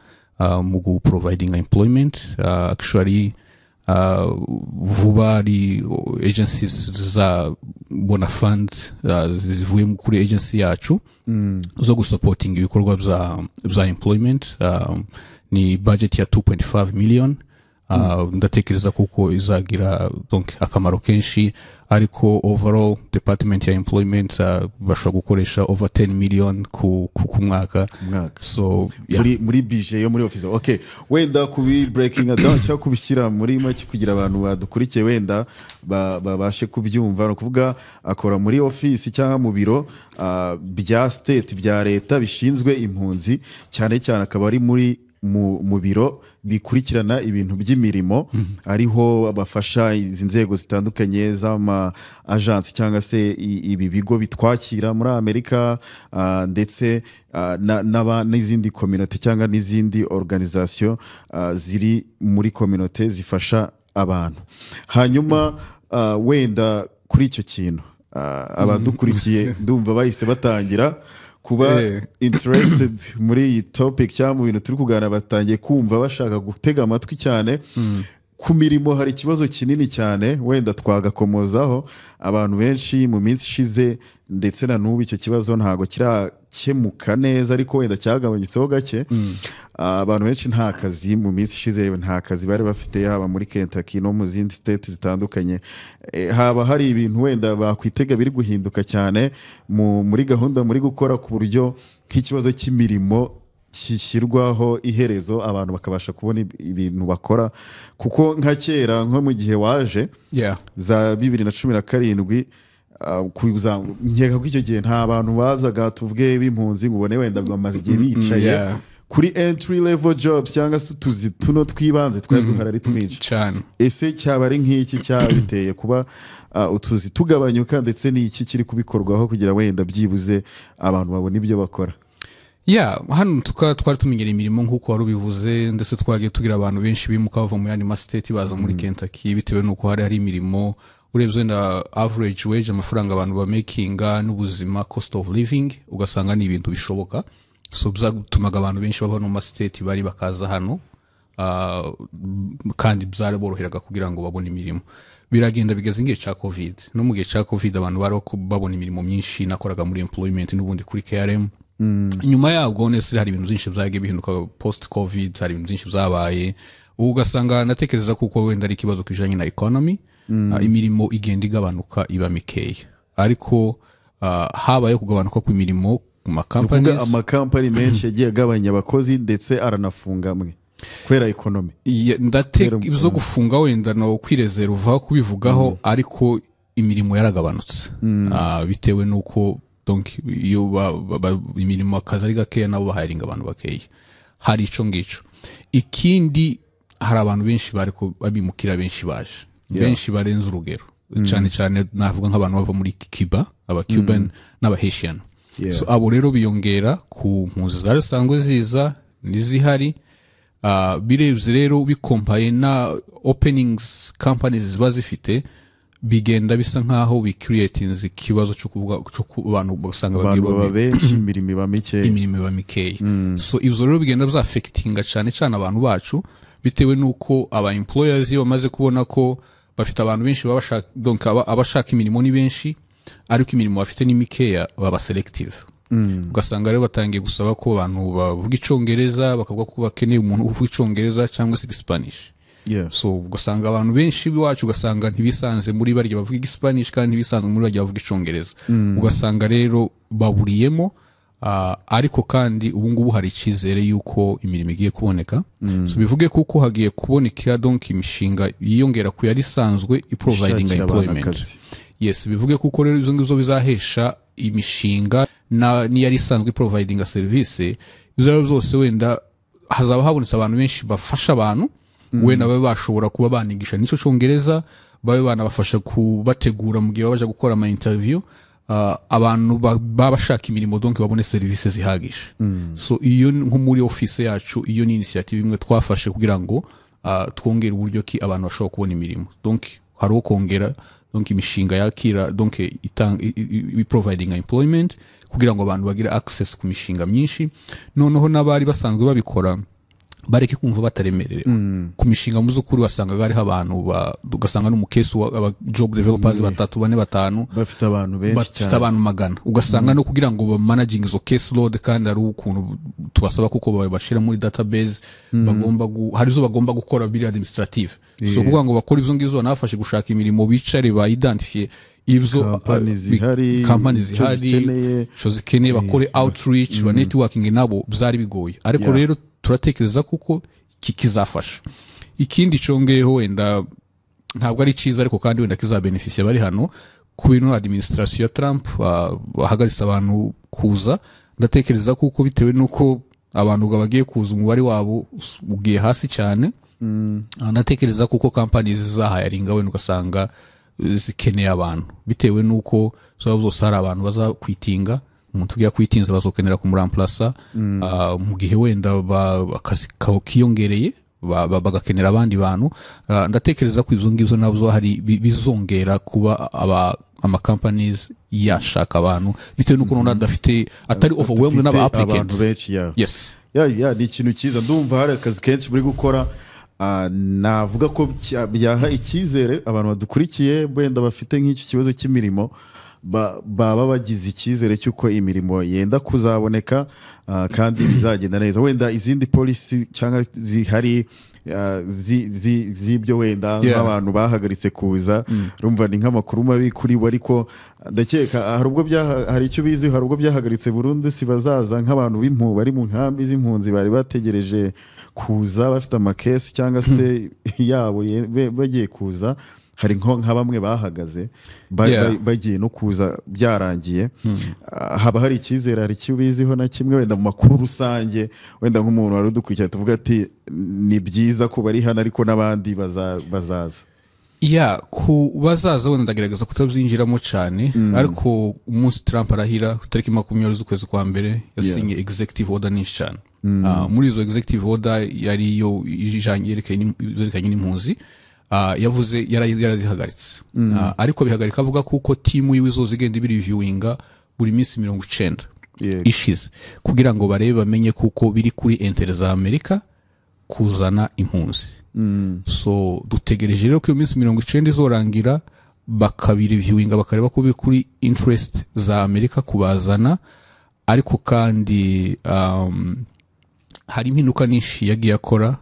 mu providing employment actually vuba ari agencies za bona fund zivuye kuri agency yacu zo gusupporting ibikorwa bya employment ni budget ya 2.5 million ndatekereza kuko izagira donc akamaro kenshi ariko overall department ya employment bashobora gukoresha over 10 million ku mwaka so muri budget yo muri office. Okay, wenda kubi breaking down cyangwa kubishyira muri make kugira abantu badukurikiye wenda babashe kubyumva no kuvuga akora muri office cyangwa mu biro bya state bya leta bishinzwe impunzi cyane cyane akaba ari muri mu biro bikurikirana ibintu by'imirimo ariho abafasha izi nzego zitandukanye z'ama agence cyangwa se ibi bigo bitwakira muri Amerika ndetse n'izindi community cyangwa n'izindi organisation ziri muri community zifasha abantu. Hanyuma wenda kuri icyo kintu abadukurikiye ndumva bahise batangira kuba interested muri iyi topic cyangwa mu bintu turi kuganira, batangiye kumva bashaka gutega amatwi cyane. Ku mirimo hari ikibazo kinini cyane wenda twagakomozaho. Abantu benshi mu minsi ishize ndetse na n'ubu icyo kibazo ntago kirakemuka neza, ariko wenda cyagabanyutseho gake. Abantu benshi nta kazi mu minsi ishize, nta kazi bari bafite, haba muri Kentucky no mu zindi state zitandukanye. Haba hari ibintu wenda bakwitega biri guhinduka cyane muri gahunda muri gukora, ku buryo nk'ikibazo cy'imirimo kishyirwaho iherezo, abantu bakabasha kubona ibintu bakora. Kuko nka kera, nko mu gihe waje za 2017, nkeka ko icyo gihe nta bantu bazaga tuvuge b'impunzi ngo ubone wenda bamaze igihe bicaye kuri entry level jobs cyangwa se utuzi tuno twibanze twari duhari ari twinshi cyane. Ese cyaba ari nk'iki cyabiteye kuba utuzi tugabanyuka, ndetse n'iki kiri kubikorwaho kugira wenda byibuze abantu babona ibyo bakora? Hano twari tumenyera imirimo nk'uko wari ubivuze, ndetse twagiye tugira abantu benshi bimuka bava mu yandi mastate baza muri Kentucky bitewe n'uko hari imirimo. Urebye na average wage, amafaranga abantu bamakinga, n'ubuzima, cost of living, ugasanga ni ibintu bishoboka. So byatumaga abantu benshi bava mu mastate bari bakaza hano, kandi byaraboroheraga kugira ngo babone imirimo. Biragenda bigeze igihe cya COVID. No mu gihe cya COVID abantu bari babona imirimo myinshi. Nakoraga muri employment n'ubundi kuri KyoR. Nyuma yabwo honestly hari ibintu byinshi byagiye bihinduka post COVID, hari ibintu byinshi byabaye. Ugasanga natekereza kuko wenda ari ikibazo kijanye na economy, imirimo igenda igabanuka iba mikeya. Ariko habaye kugabanuka kw'imirimo mu companies, amakampani menshi yagiye agabanya abakozi ndetse aranafunga amwe kubera economy. Ibyo gufunga wenda no kwirezerva kubivugaho, ariko imirimo yaragabanutse bitewe nuko donc iyo imirimo akazi ari gakeya nabo bahiringa abantu bakeya. Hari ico ngico. Ikindi, hari abantu benshi bariko abimukira benshi baje, benshi barenze urugero. Cyane cyane navuga nk'abantu bava muri Cuba, aba Cuban n'aba Haitian. So abo rero biyongera ku mpunzi zarasanzwe ziza n'izihari. Birebye rero bikompaye na openings companies ziba zifite, bigenda bisa nkaho bicreating ikibazo cyo kuvuga cyo abantu basanga bagiye benshi imirimo iba mikeya. So ibyo rero bigenda bya affectinga cyane cyane abantu bacu, bitewe nuko aba employers bamaze kubona ko bafite abantu benshi babashaka, donc abashaka imirimo ni benshi, ariko imirimo bafite ni mikeya, baba selective. Ugasanga rero batangiye gusaba ko abantu bavuga icyongereza, bakavuga ko bakeneye umuntu uvuga icyongereza cyangwa se Spanish. So ugasanga abantu benshi biwacu ugasanga ntibisanze muri barya bavuga Spanish kandi ntibisanze muri barya bavuga icyongereza. Ugasanga rero baburiyemo. Ariko kandi ubu ngubu hari ikizere yuko imirimo igiye kuboneka. So bivuge kuko hagiye kuboneka donc imishinga yiyongera ku yari sanzwe providing employment. Yes, bivuge kuko rero izo ngizo bizahesha imishinga ni yari sanzwe providing a service. Izo zose wenda hazaba habonetse abantu benshi bafasha abantu, wenda babe bashobora kuba banigisha n'icyo cyongereza, babe banabafasha kubategura mu gihe baje gukora ama interview. Abantu babashaka imirimo donc babone services zihagije. So iyo nko muri office yacu, iyo ni initiative imwe twafashe kugira ngo twongere uburyo ki abantu bashobora kubona imirimo. Donc hariho kongera donc imishinga yakira, donc providing employment kugira ngo abantu bagire access ku mishinga myinshi, noneho nabari basanzwe babikora bareke kumva bataremerere. Ku mishinga muzukuri wasanga gari abantu ugasanga no mu case wa job developers 3 4 5 bafite abantu benshi cyane, bafite abantu magana. Ugasanga no kugira ngo ba managing zo case load, kandi ari ukuntu tubasaba kuko babashira muri database, bagomba hari zo bagomba gukora biri administrative. So kuvuga ngo bakora ibyo ngizo nafashe gushaka imirimo, bicare ba identify ibyo company zihari cyo zikeneye, bakore outreach, ba networking nabo byari bigoye. Ariko rero turatekereza kuko kikizafasha. Ikindi cyongeyeho wenda ntabwo ari cyiza, ariko kandi wenda kizabenefisia bari hano ku bintu administration ya Trump bahagaritse abantu kuza. Ndatekereza kuko bitewe nuko abantu bagiye kuza umubare wabo ugiye hasi cyane, ndatekereza kuko companies zahayaringa wenda ugasanga zikeneye abantu, bitewe nuko zose hari abantu baza kwitinga. Umuntu ugiye kwitinza bazokenera kumuramplasa mu gihe wenda akazi kiyongereye bagakenera abandi bantu. Ndatekereza ko izo ngibyo nabyo hari bizongera kuba ama companies yashaka abantu bitewe n'uko none adafite atari overwhelmed n'aba applicants. Yes. Ni ikintu cyiza, ndumva hari akazi kenshi muri gukora. Navuga ko byaha icyizere abantu badukurikiye wenda bafite nk'icyo kibazo cy'imirimo, baba bagize icyizere cy'uko imirimo yenda kuzaboneka kandi bizagenda neza. Wenda izindi policy cyangwa zihari z'ibyo wenda nk'abantu bahagaritse kuza, rumva ni nk'amakuru mabi kuri bo, ariko ndakeka hari icyo bizi, hari ubwo byahagaritse burundu, si bazaza nk'abantu bari mu nkambi z'impunzi bari bategereje kuza bafite amakesi cyangwa se yabo bagiye kuza. Hari nka bamwe bahagaze bagiye no kuza byarangiye. Haba hari icyizere, hari icyo ubiziho na kimwe wenda mu makuru rusange, wenda nk'umuntu wari udukurikira tuvuga ati ni byiza ko bari hano ariko n'abandi bazaza? Ku bazaza wenda ndagerageza kutabyinjiramo cyane, ariko umunsi Trump arahira ku tariki 20 z'ukwezi kwa mbere yasinye executive order nyinshi cyane. Muri izo executive order yari yo yerekanye n'impunzi. Yavuze yarazihagaritse, ariko bihagarika avuga kuko timu yiwe izoza igenda ibireviewinga buri minsi 90 ishize kugira ngo barebe bamenye kuko biri kuri intere za Amerika kuzana impunzi. So dutegereje rero ko iyo minsi 90 izorangira bakabireviewinga bakareba ko biri kuri interest za Amerika kubazana, ariko kandi hari impinduka nyinshi yagiye akora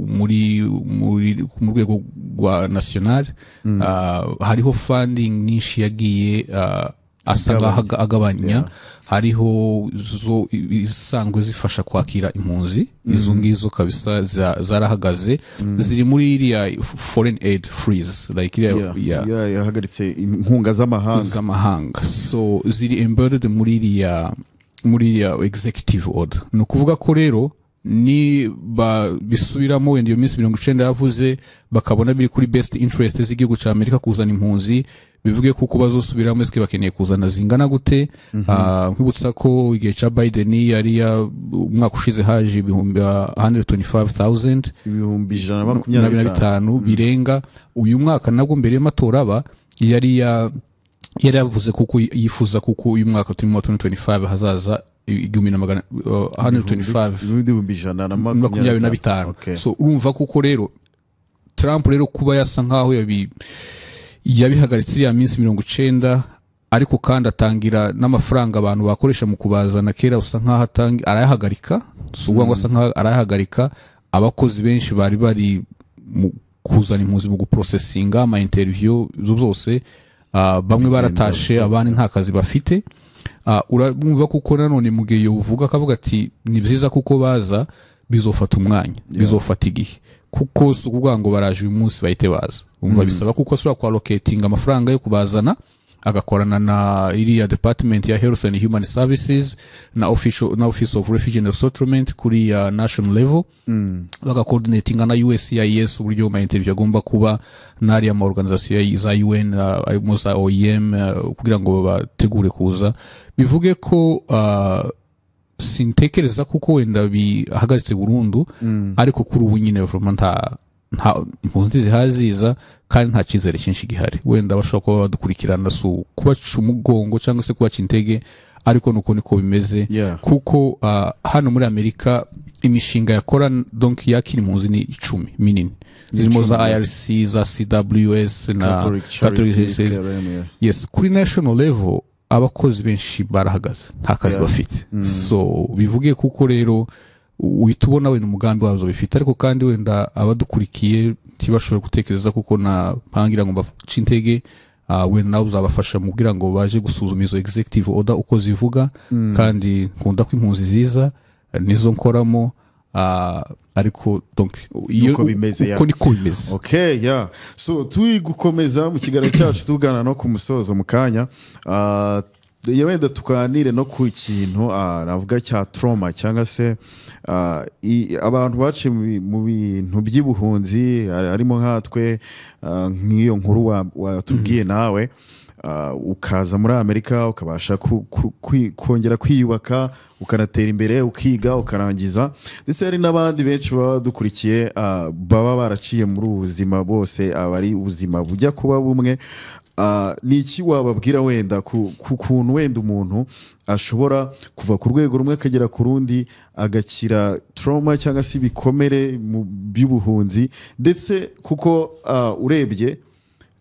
mu rwego rwa national. Hariho funding nyinshi yagiye asanga agabanya. Hariho zo isanzwe zifasha kwakira impunzi, izo ngizo kabisa zarahagaze, ziri muri iriya foreign aid freeze, like yahagaritse inkunga z'amahanga. So ziri embedded muri iriya executive order. Ni ukuvuga ko rero ni bisubiramo wenda iyo minsi 90 yavuze bakabona biri kuri best interest z'igihugu cya Amerika kuzana impunzi, bivuge kuko bazosubiramo eske bakeneye kuzana zingana gute. Nkwibutsa ko igihe cya Biden yari umwaka ushize haje 125,000 birenga. Uyu mwaka nabwo mbere y'amatora yari yavuze kuko yifuza kuko uyu mwaka turimo 2025 hazaza 125,000. So urumva kuko rero Trump rero kuba yasa nkaho yabihagaritse ya minsi 90, ariko kandi atangira n'amafaranga abantu bakoresha mu kubazana kera usa nkaho arayahagarika. Subwa ngo asa nkaho arayahagarika. Abakozi benshi bari mu kuzana impunzi mu guprocessinga ama interview zose, bamwe baratashe, abandi nta kazi bafite. Urumva kuko nanone mugiye uvuga akavuga ati ni byiza kuko baza bizofata umwanya, bizofata igihe, kuko sukuvuga ngo baraje uyu munsi bahite baza. Umva bisaba kuko sura kwa allocating amafaranga yo kubazana, agakorana na iriya department ya health and human services na office of refugee and settlement kuri ya national level, bagacoordinating na USCIS uburyo ma interview agomba kuba nari ama organization za UN musa OEM kugira ngo bategure kuza. Bivuge ko sintekereza kuko wenda bihagaritse burundu, ariko kuri ubu nyine nta impunzi zihaziza kandi nta cyizere cyinshi gihari. Wenda bashobora kuba badukurikirana kubaca umugongo cyangwa se kubaca intege, ariko nuko niko bimeze. Kuko hano muri Amerika imishinga yakora donc yakira impunzi ni 10 minini, zirimo za IRC, za CWS na Catholic. Yes, kuri national level abakozi benshi barahagaze, nta kazi bafite. So bivuge kuko rero uhitubona wenda umugambi wazo bifite, ariko kandi wenda abadukurikiye tibashobora gutekereza kuko na pangira ngo baca intege. Wenda nawe uzabafasha mu kugira ngo baje gusuzuma izo executive order uko zivuga, kandi nkunda ko impunzi ziza nizo nkoramo. Ariko donc uko bimeze niko bimeze. So turi gukomeza mu kiganiro cyacu tugana no ku musozo mu kanya. Wenda tukanire no ku kintu navuga cya trauma cyangwa se abantu bace mu bintu by'ubuhunzi, harimo nkatwe nk'iyo nkuru watubwiye nawe. ukaza muri Amerika ukabasha kongera kwiyubaka ukanatera imbere ukiga ukarangiza ndetse hari n'abandi benshi baba dukurikiye baba baraciye muri ubuzima bose abari ubuzima bujya kuba bumwe. Ni iki wababwira wenda ku kuntu wenda umuntu ashobora kuva ku rwego rumwe akagera ku rundi agakira trauma cyangwa se ibikomere mu by'ubuhunzi ndetse kuko urebye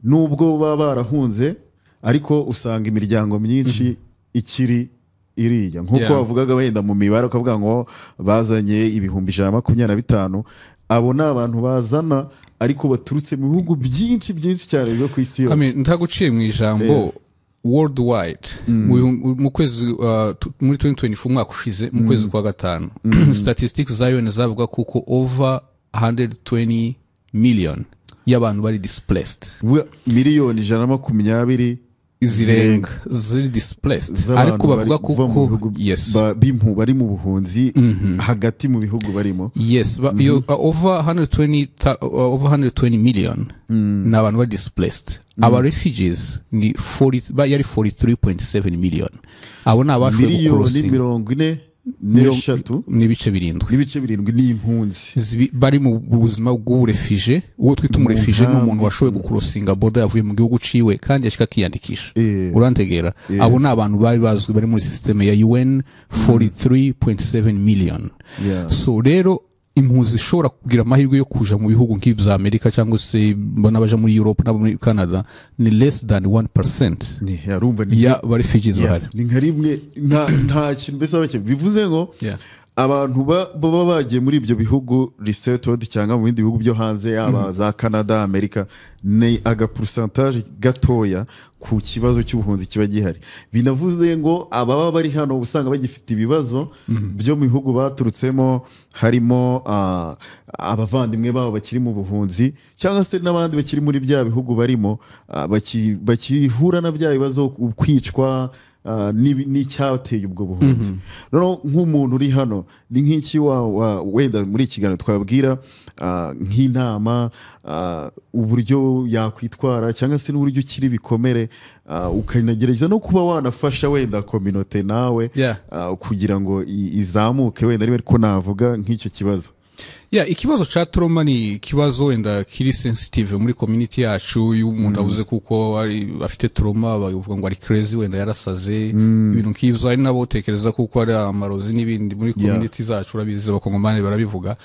nubwo baba barahunze ariko usanga imiryango myinshi ikiri iriya nk'uko bavugaga wenda mu mibare ukavuga ngo bazanye ibihumbi 125 abo ni abantu bazana ariko baturutse mu bihugu byinshi cyane byo ku isi yose. Ntaguciye mu ijambo worldwide mu kwezi muri 2024 umwaka ushize mu kwezi kwa gatanu statistics za UN zavuga kuko over 120 million y'abantu bari displaced, miliyoni 120 zirenga ziri displaced ariko bavuga kuko yes bari mu buhunzi hagati mu bihugu barimo yes over 120 million n'abantu bari displaced. Aba refugees ni 43.7 million. Abo nabashoboye kurosinga n'ibice birindwi ni impunzi bari mu buzima bw'uburefije. Uwo twita umurefije ni umuntu washoboye gukurosinga boda yavuye mu gihugu ciwe kandi yashika kiyandikisha urantegera. Abo ni abantu bari bazwi bari muri systeme ya UN 43.7 million. So rero impunzi ishobora kugira amahirwe yo kuja mu bihugu nk'ibyo za Amerika cyangwa se bona baje muri Europe n'abo muri Canada ni less than 1% ya refugees bahari. Ni nka rimwe nta kintu mbese bake bivuze ngo abantu baba bagiye muri ibyo bihugu resettled cyangwa mu bindi bihugu byo hanze yaba za Canada Amerika ni aga pourcentage gatoya ku kibazo cy'ubuhunzi kiba gihari. Binavuze ngo ababa bari hano usanga bagifite ibibazo byo mu bihugu baturutsemo harimo abavandimwe babo bakiri mu buhunzi cyangwa se n'abandi bakiri muri bya bihugu barimo bakihura na bya bibazo kwicwa n'icyateye ubwo buhunzi. Noneho nk'umuntu uri hano ni nk'iki wenda muri ikiganiro twabwira nk'inama uburyo yakwitwara cyangwa se n'uburyo ukiri ibikomere ukanagerageza no kuba wanafasha wenda community nawe kugira ngo izamuke wenda ariko navuga nk'icyo kibazo. Ikibazo cha trauma ni kibazo wenda kiri sensitive muri community yacu. Y'umuntu avuze kuko afite trauma bavuga ngo ari crazy wenda yarasaze ibintu nk'ivyo ari nabo tekereza kuko ari amarozi n'ibindi muri community zacu urabizi abakongomani barabivuga.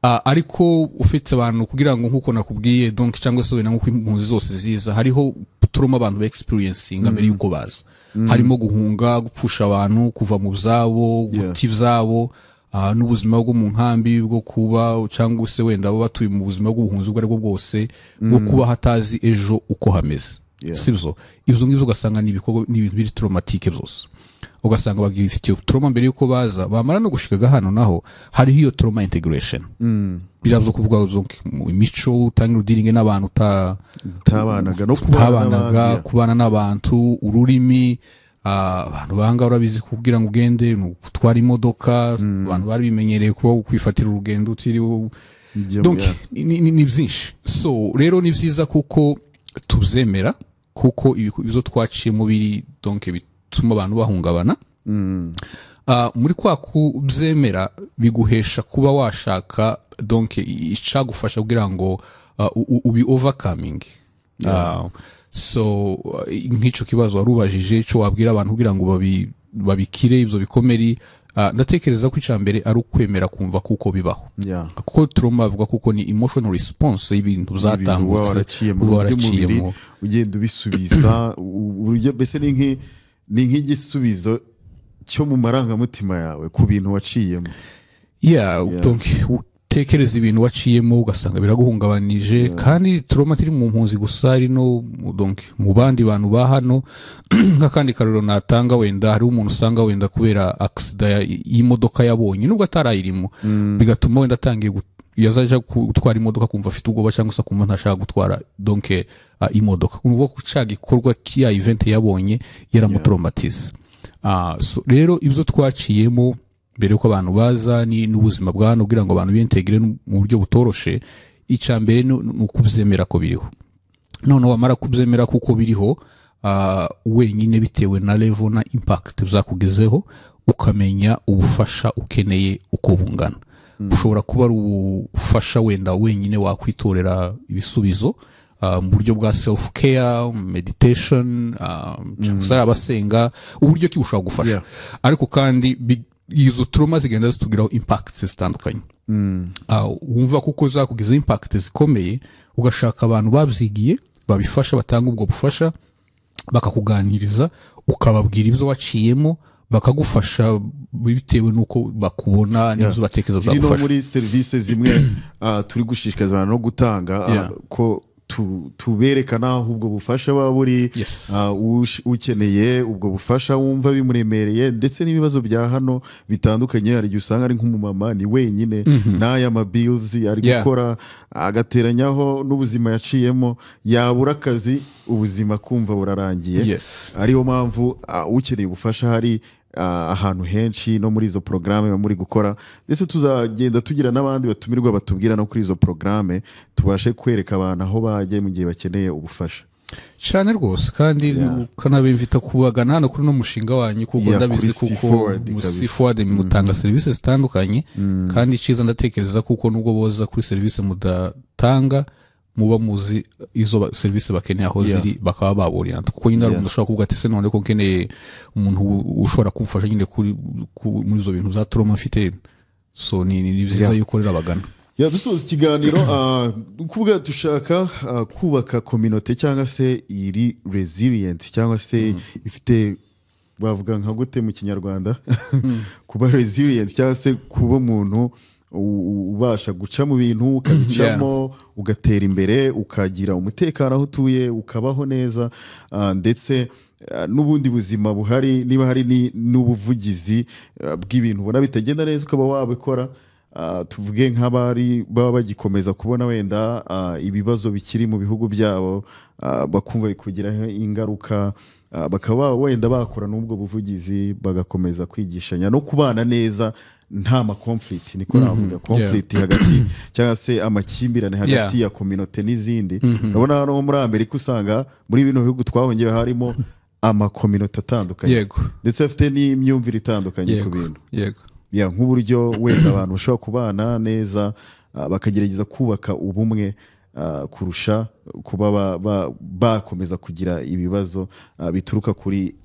Ariko ufite abantu kugira ngo nkuko nakubwiye donc cyangwa se wenda nkuko impunzi zose ziza hariho trauma abantu ba experiencing mbere yuko baza harimo guhunga gupfusha abantu kuva mu byabo guti byabo n'ubuzima bwo mu nkambi bwo kuba cyangwa se wenda abo batuye mu buzima bw'ubuhunzi ubwo aribwo bwose bwo kuba hatazi ejo uko hameze. Sibyo ibyo ngibyo ugasanga n'ibintu biri traumatique byose ugasanga bagifitiye trauma mbere yuko baza bamara no gushikaga hano naho hari hiyo trauma integration biravyo kuvuga mu imico tangira udiringe n'abantu tabanaga no kubana n'abantu ururimi abantu banga urabizi kugira ngo ugende gutwara imodoka abantu bari bimenyereye kuba kwifatira urugendo utiriwe donc ni byinshi. So rero ni byiza kuko tuzemera kuko ibizo twaciye mu biri donc bituma abantu bahungabana muri kwa kubyemera biguhesha kuba washaka donc icagufasha kugira ngo ubi overcoming. So nk'ico kibazo warubajije cyo wabwira abantu kugira ngo babikire ibyo bikomeri. Ndatekereza ko icambere ari ukwemera kumva kuko bibaho kuko trauma avuga kuko ni emotional response y'ibintu zatambutse waraciyemo ugenda ubisubiza uburyo bese ni nk'igisubizo cyo mu marangamutima yawe ku bintu waciyemo. Donc tekereza ibintu waciyemo ugasanga biraguhungabanije kandi trauma tiri mu mpunzi gusa ari no donc mu bandi bantu ba hano nk'akandi karero natanga wenda hari umuntu usanga wenda kubera accident y'imodoka yabonye nubwo atarayirimo bigatuma wenda atangiye yazaje gutwara imodoka kumva afite ubwoba cyangwa se kumva ntashaka gutwara donc imodoka kumva ko caga ikorwa kiya event yabonye yaramutraumatize. So rero ibyo twaciyemo mbere yuko abantu baza ni n'ubuzima bwa hano kugira ngo abantu bintegire mu buryo butoroshe icambere n'ukubyemera ko biriho. None wamara kubyemera kuko biriho wenyine bitewe na level na impact bizakugezeho, ukamenya ubufasha ukeneye uko bungana. Ushobora kuba ari ubufasha wenda wenyine wakwitorera ibisubizo mu buryo bwa self care, meditation, cyangwa abasenga, uburyo ki bushobora gufasha. Ariko kandi izo trauma zigenda zitugiraho impacts zitandukanye. Wumva kuko zakugize impact zikomeye, ugashaka abantu babyigiye babifasha, batanga ubwo bufasha, bakakuganiriza, ukababwira ibyo waciyemo, bakagufasha bitewe nuko bakubona n'izo batekereza zagufasha. Zino muri service zimwe turi gushishikariza abantu no gutanga ko tuberekana aho ubwo bufasha baba buri, ukeneye ubwo bufasha wumva bimuremereye, ndetse n'ibibazo bya hano bitandukanye. Hari igihe usanga ari nk'umumama ni wenyine n'aya mabills ari gukora, agateranyaho n'ubuzima yaciyemo, yabura akazi, ubuzima kumva burarangiye. Ariyo mpamvu ukeneye ubufasha hari ahantu henshi no muri izo programme muri gukora, ndetse tuzagenda tugira n'abandi batumirwa batubwira no kuri izo programme, tubashe kwereka abantu aho bajye mu gihe bakeneye ubufasha cyane rwose. Kandi kanabimvita kubagana hano kuri no mushinga wanyu, kuko ndabizi kuko muri forward mutanga services zitandukanye, kandi ciza ndatekereza kuko nubwo boza kuri service mudatanga, muba muzi izo service bakeneye aho ziri, bakaba baburira. Kuko nyine umuntu ushobora kuvuga ati se none ko nkeneye umuntu ushobora kumfasha nyine muri izo bintu za trauma mfite, so ni byiza yuko rero abagana. Dusoza ikiganiro kuvuga dushaka kubaka community cyangwa se iri resilient, cyangwa se ifite bavuga nka gute mu Kinyarwanda, kuba resilient cyangwa se kuba umuntu ubasha guca mu bintu ukabicamo, ugatera imbere, ukagira umutekano aho utuye, ukabaho neza, ndetse n'ubundi buzima buhari, niba hari n'ubuvugizi bw'ibintu ubona bitagenda neza ukaba wabikora. Tuvuge nk'abari baba bagikomeza kubona wenda ibibazo bikiri mu bihugu byabo, bakumva bikugiraho ingaruka, bakaba wenda bakora n'ubwo buvugizi, bagakomeza kwigishanya no kubana neza nta ma conflict, niko navuga conflict hagati cyangwa se amakimbirane hagati ya community n'izindi. Ndabona hano muri Amerika usanga muri bino bihugu twahongeye harimo ama community atandukanye, ndetse afite n'imyumvire itandukanye ku bintu. Nk'uburyo wenda abantu bashobora kubana neza, bakagerageza kubaka ubumwe kurusha kuba bakomeza kugira ibibazo bituruka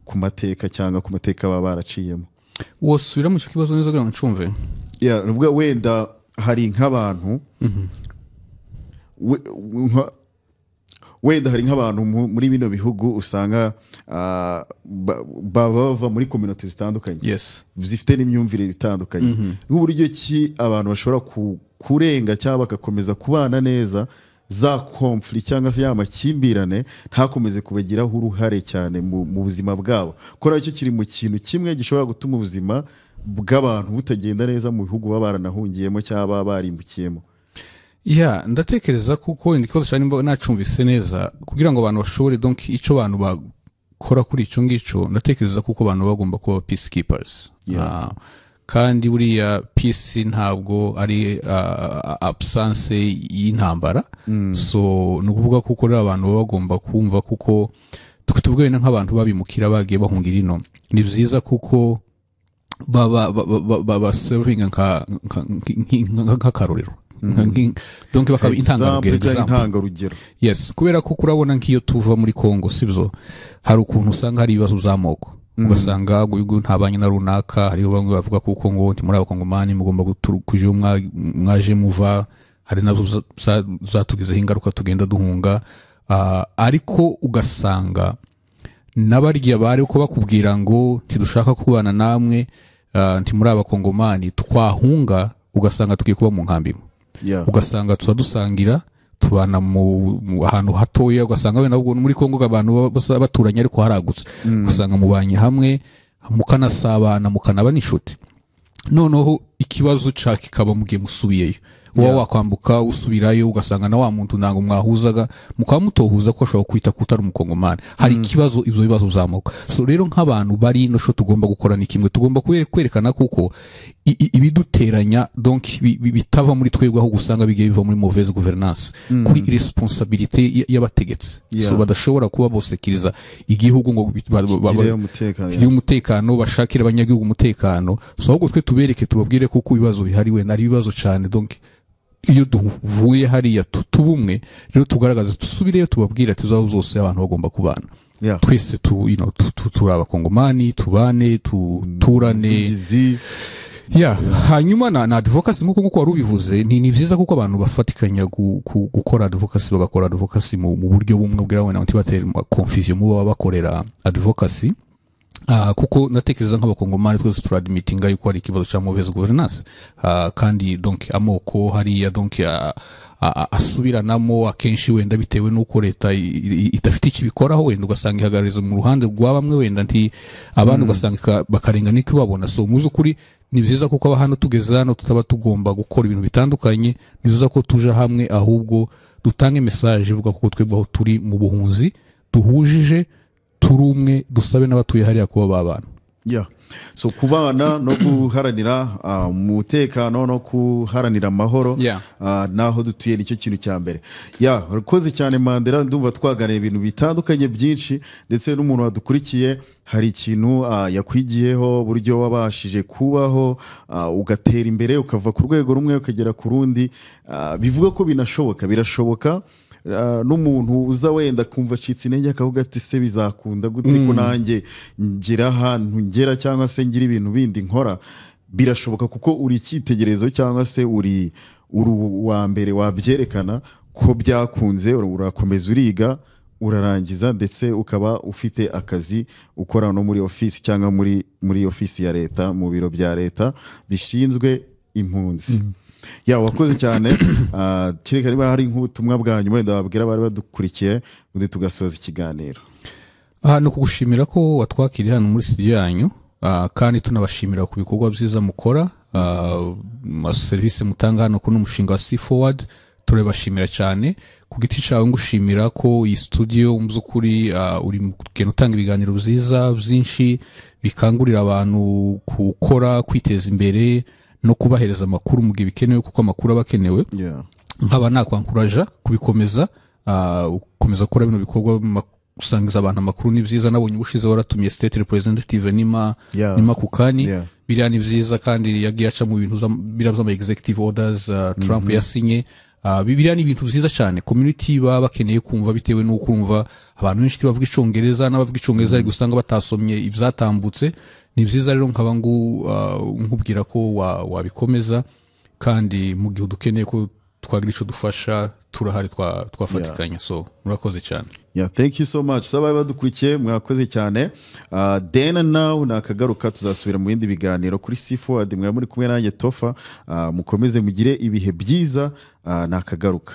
ku mateka cyangwa ku mateka baba baraciyemo. Wosubira mu kibazo neza kugira ngo ncumve? Nubwo wenda hari nk'abantu wenda hari nk'abantu muri bino bihugu usanga bava muri community zitandukanye, zifite n'imyumvire itandukanye. Nk'uburyo ki abantu bashobora kurenga cyangwa bagakomeza kubana neza za conflict cyangwa se y'amakimbirane ntakomeze kubagiraho uruhare cyane mu buzima bwabo, ko nacyo kiri mu kintu kimwe gishobora gutuma ubuzima bw'abantu butagenda neza mu bihugu baba baranahungiyemo cyangwa barimbukiyemo. Ndatekereza kuko indikozo cyane nacumvise neza, kugira ngo abantu bashobore donc ico abantu bakora kuri ico ngico, ndatekereza kuko abantu bagomba kuba peacekeepers. Kandi buriya peace ntabwo ari absence y'intambara. So nukuvuga kuko rero abantu bagomba kumva kuko tukitubwene nk'abantu babimukira bagiye bahungira ino, ni byiza kuko baba serving nk'akarorero, donc bakaba intangarugero. Kubera ko urabona nk'iyo tuva muri Kongo sibyo, hari ukuntu usanga hari ibibazo by'amoko, ugasanga ntabanye na runaka, hariho bamwe bavuga kuko ngo muri abakongomani mugomba kuja mwaje muva, hari nazo zatugizeho ingaruka tugenda duhunga, ariko ugasanga n'abarya bari uko bakubwira ngo ntidushaka kubana namwe, nti muri abakongomani twahunga, ugasanga tugiye kuba mu nkambi. Ugasanga dusangira tubana mu ahantu hatoya, ugasanga wenda muri Kongo abantu baturanye ariko haragutse, ugasanga mubanye hamwe mukanasabana mukanaba n'inshuti, noneho ikibazo cya kikaba mugiye musubiyeyo, uba wakwambuka usubirayo ugasanga na wa muntu ntango mwahuzaga mukaba mutohuza ko ashobora kwita kutari umukongomani hari ikibazo ibyo bibazo uzamuka so rero nk'abantu bari no sho tugomba gukora ni kimwe tugomba kwerekana kuko ibiduteranya donc bitava muri twebwe aho gusanga bigiye biva muri mauvaise gouvernance kuri responsabilité y'abategetsi so badashobora kuba bosekiriza igihugu ngo bagire umutekano bashakira abanyagihugu umutekano so ahubwo twe tubereke tubabwire kuko ibibazo bihariwe nari ibibazo cyane donc iyo duvuye hariya tubumwe rero tugaragaza tusubireyo tubabwira ati zaho zose abantu bagomba kubana twese turi abakongomani tubane turane hanyuma na advocacy nk'uko wari ubivuze ni byiza kuko abantu bafatikanya gukora advocacy bagakora advocacy mu buryo bumwe bwawe na ntibatera confusion mu baba bakorera advocacy kuko natekereza nk'abakongomani twese turadmitinga yuko ari ikibazo cya mauvaise gouvernance kandi donc amoko hariya donc asubiranamo akenshi wenda bitewe n'uko leta idafite ikibikoraho wenda ugasanga ihagarariza mu ruhande rwa bamwe wenda nti abantu ugasanga bakarenga n'icyo babona so muzi ukuri ni byiza kuko aba hano tugeze hano tutaba tugomba gukora ibintu bitandukanye ni byiza ko tuja hamwe ahubwo dutange message ivuga ko twebwe aho turi mu buhunzi duhujije turi umwe dusabe n'abatuye hariya kuba babana so kubana no guharanira umutekano no kuharanira amahoro naho dutuye nicyo kintu cya mbere urakoze cyane Mandela ndumva twaganira ibintu bitandukanye byinshi ndetse n'umuntu wadukurikiye hari ikintu yakwigiyeho buryo wabashije kubaho ugatera imbere ukava ku rwego rumwe ukagera ku rundi bivuga ko birashoboka n'umuntu uza wenda kumva acitse intege akavuga ati se bizakunda gute ko nanjye ngira ahantu ngera cyangwa se ngira ibintu bindi nkora birashoboka kuko uri icyitegererezo cyangwa se uri uwa mbere wabyerekana ko byakunze urakomeza uriga urarangiza ndetse ukaba ufite akazi ukora no muri ofisi cyangwa muri ofisi ya leta mu biro bya leta bishinzwe impunzi wakoze cyane kereka niba hari nk'ubutumwa bwa nyuma wenda babwira abari badukurikiye undi tugasoza ikiganiro ni ukugushimira ko watwakiriye hano muri studio yanyu kandi tunabashimira ku bikorwa byiza mukora serivisi mutanga hano ku n'umushinga wa C-Forward turabashimira cyane ku giti cyawe ngushimira ko iyi studio mu by'ukuri uri kugenda utanga ibiganiro byiza byinshi bikangurira abantu gukora kwiteza imbere no kubahereza amakuru mu gihe bikenewe kuko amakuru aba akenewe nkaba nakwankuraja kubikomeza ukomeza gukora bino bikorwa gusangiza abantu amakuru ni byiza nabonye ubushize waratumiye state representative nima kukani biriya ni byiza kandi yagiye aca mu bintu biriya by'ama executive orders Trump yasinye biriya ni ibintu byiza cyane community baba bakeneye kumva bitewe n'uko kumva abantu benshi bavuga icyongereza n'abavuga icyongereza ari gusanga batasomye ibyatambutse ni byiza rero nkaba nkubwira ko wabikomeza kandi mu gihe dukeneye ko twagira icyo dufasha turahari twafatikanya so murakoze cyane thank you so much sabaye badukurikiye mwakoze cyane then now nakagaruka tuzasubira mu bindi biganiro kuri C-Forward mwa muri kumwe nanjye Tofa mukomeze mugire ibihe byiza nakagaruka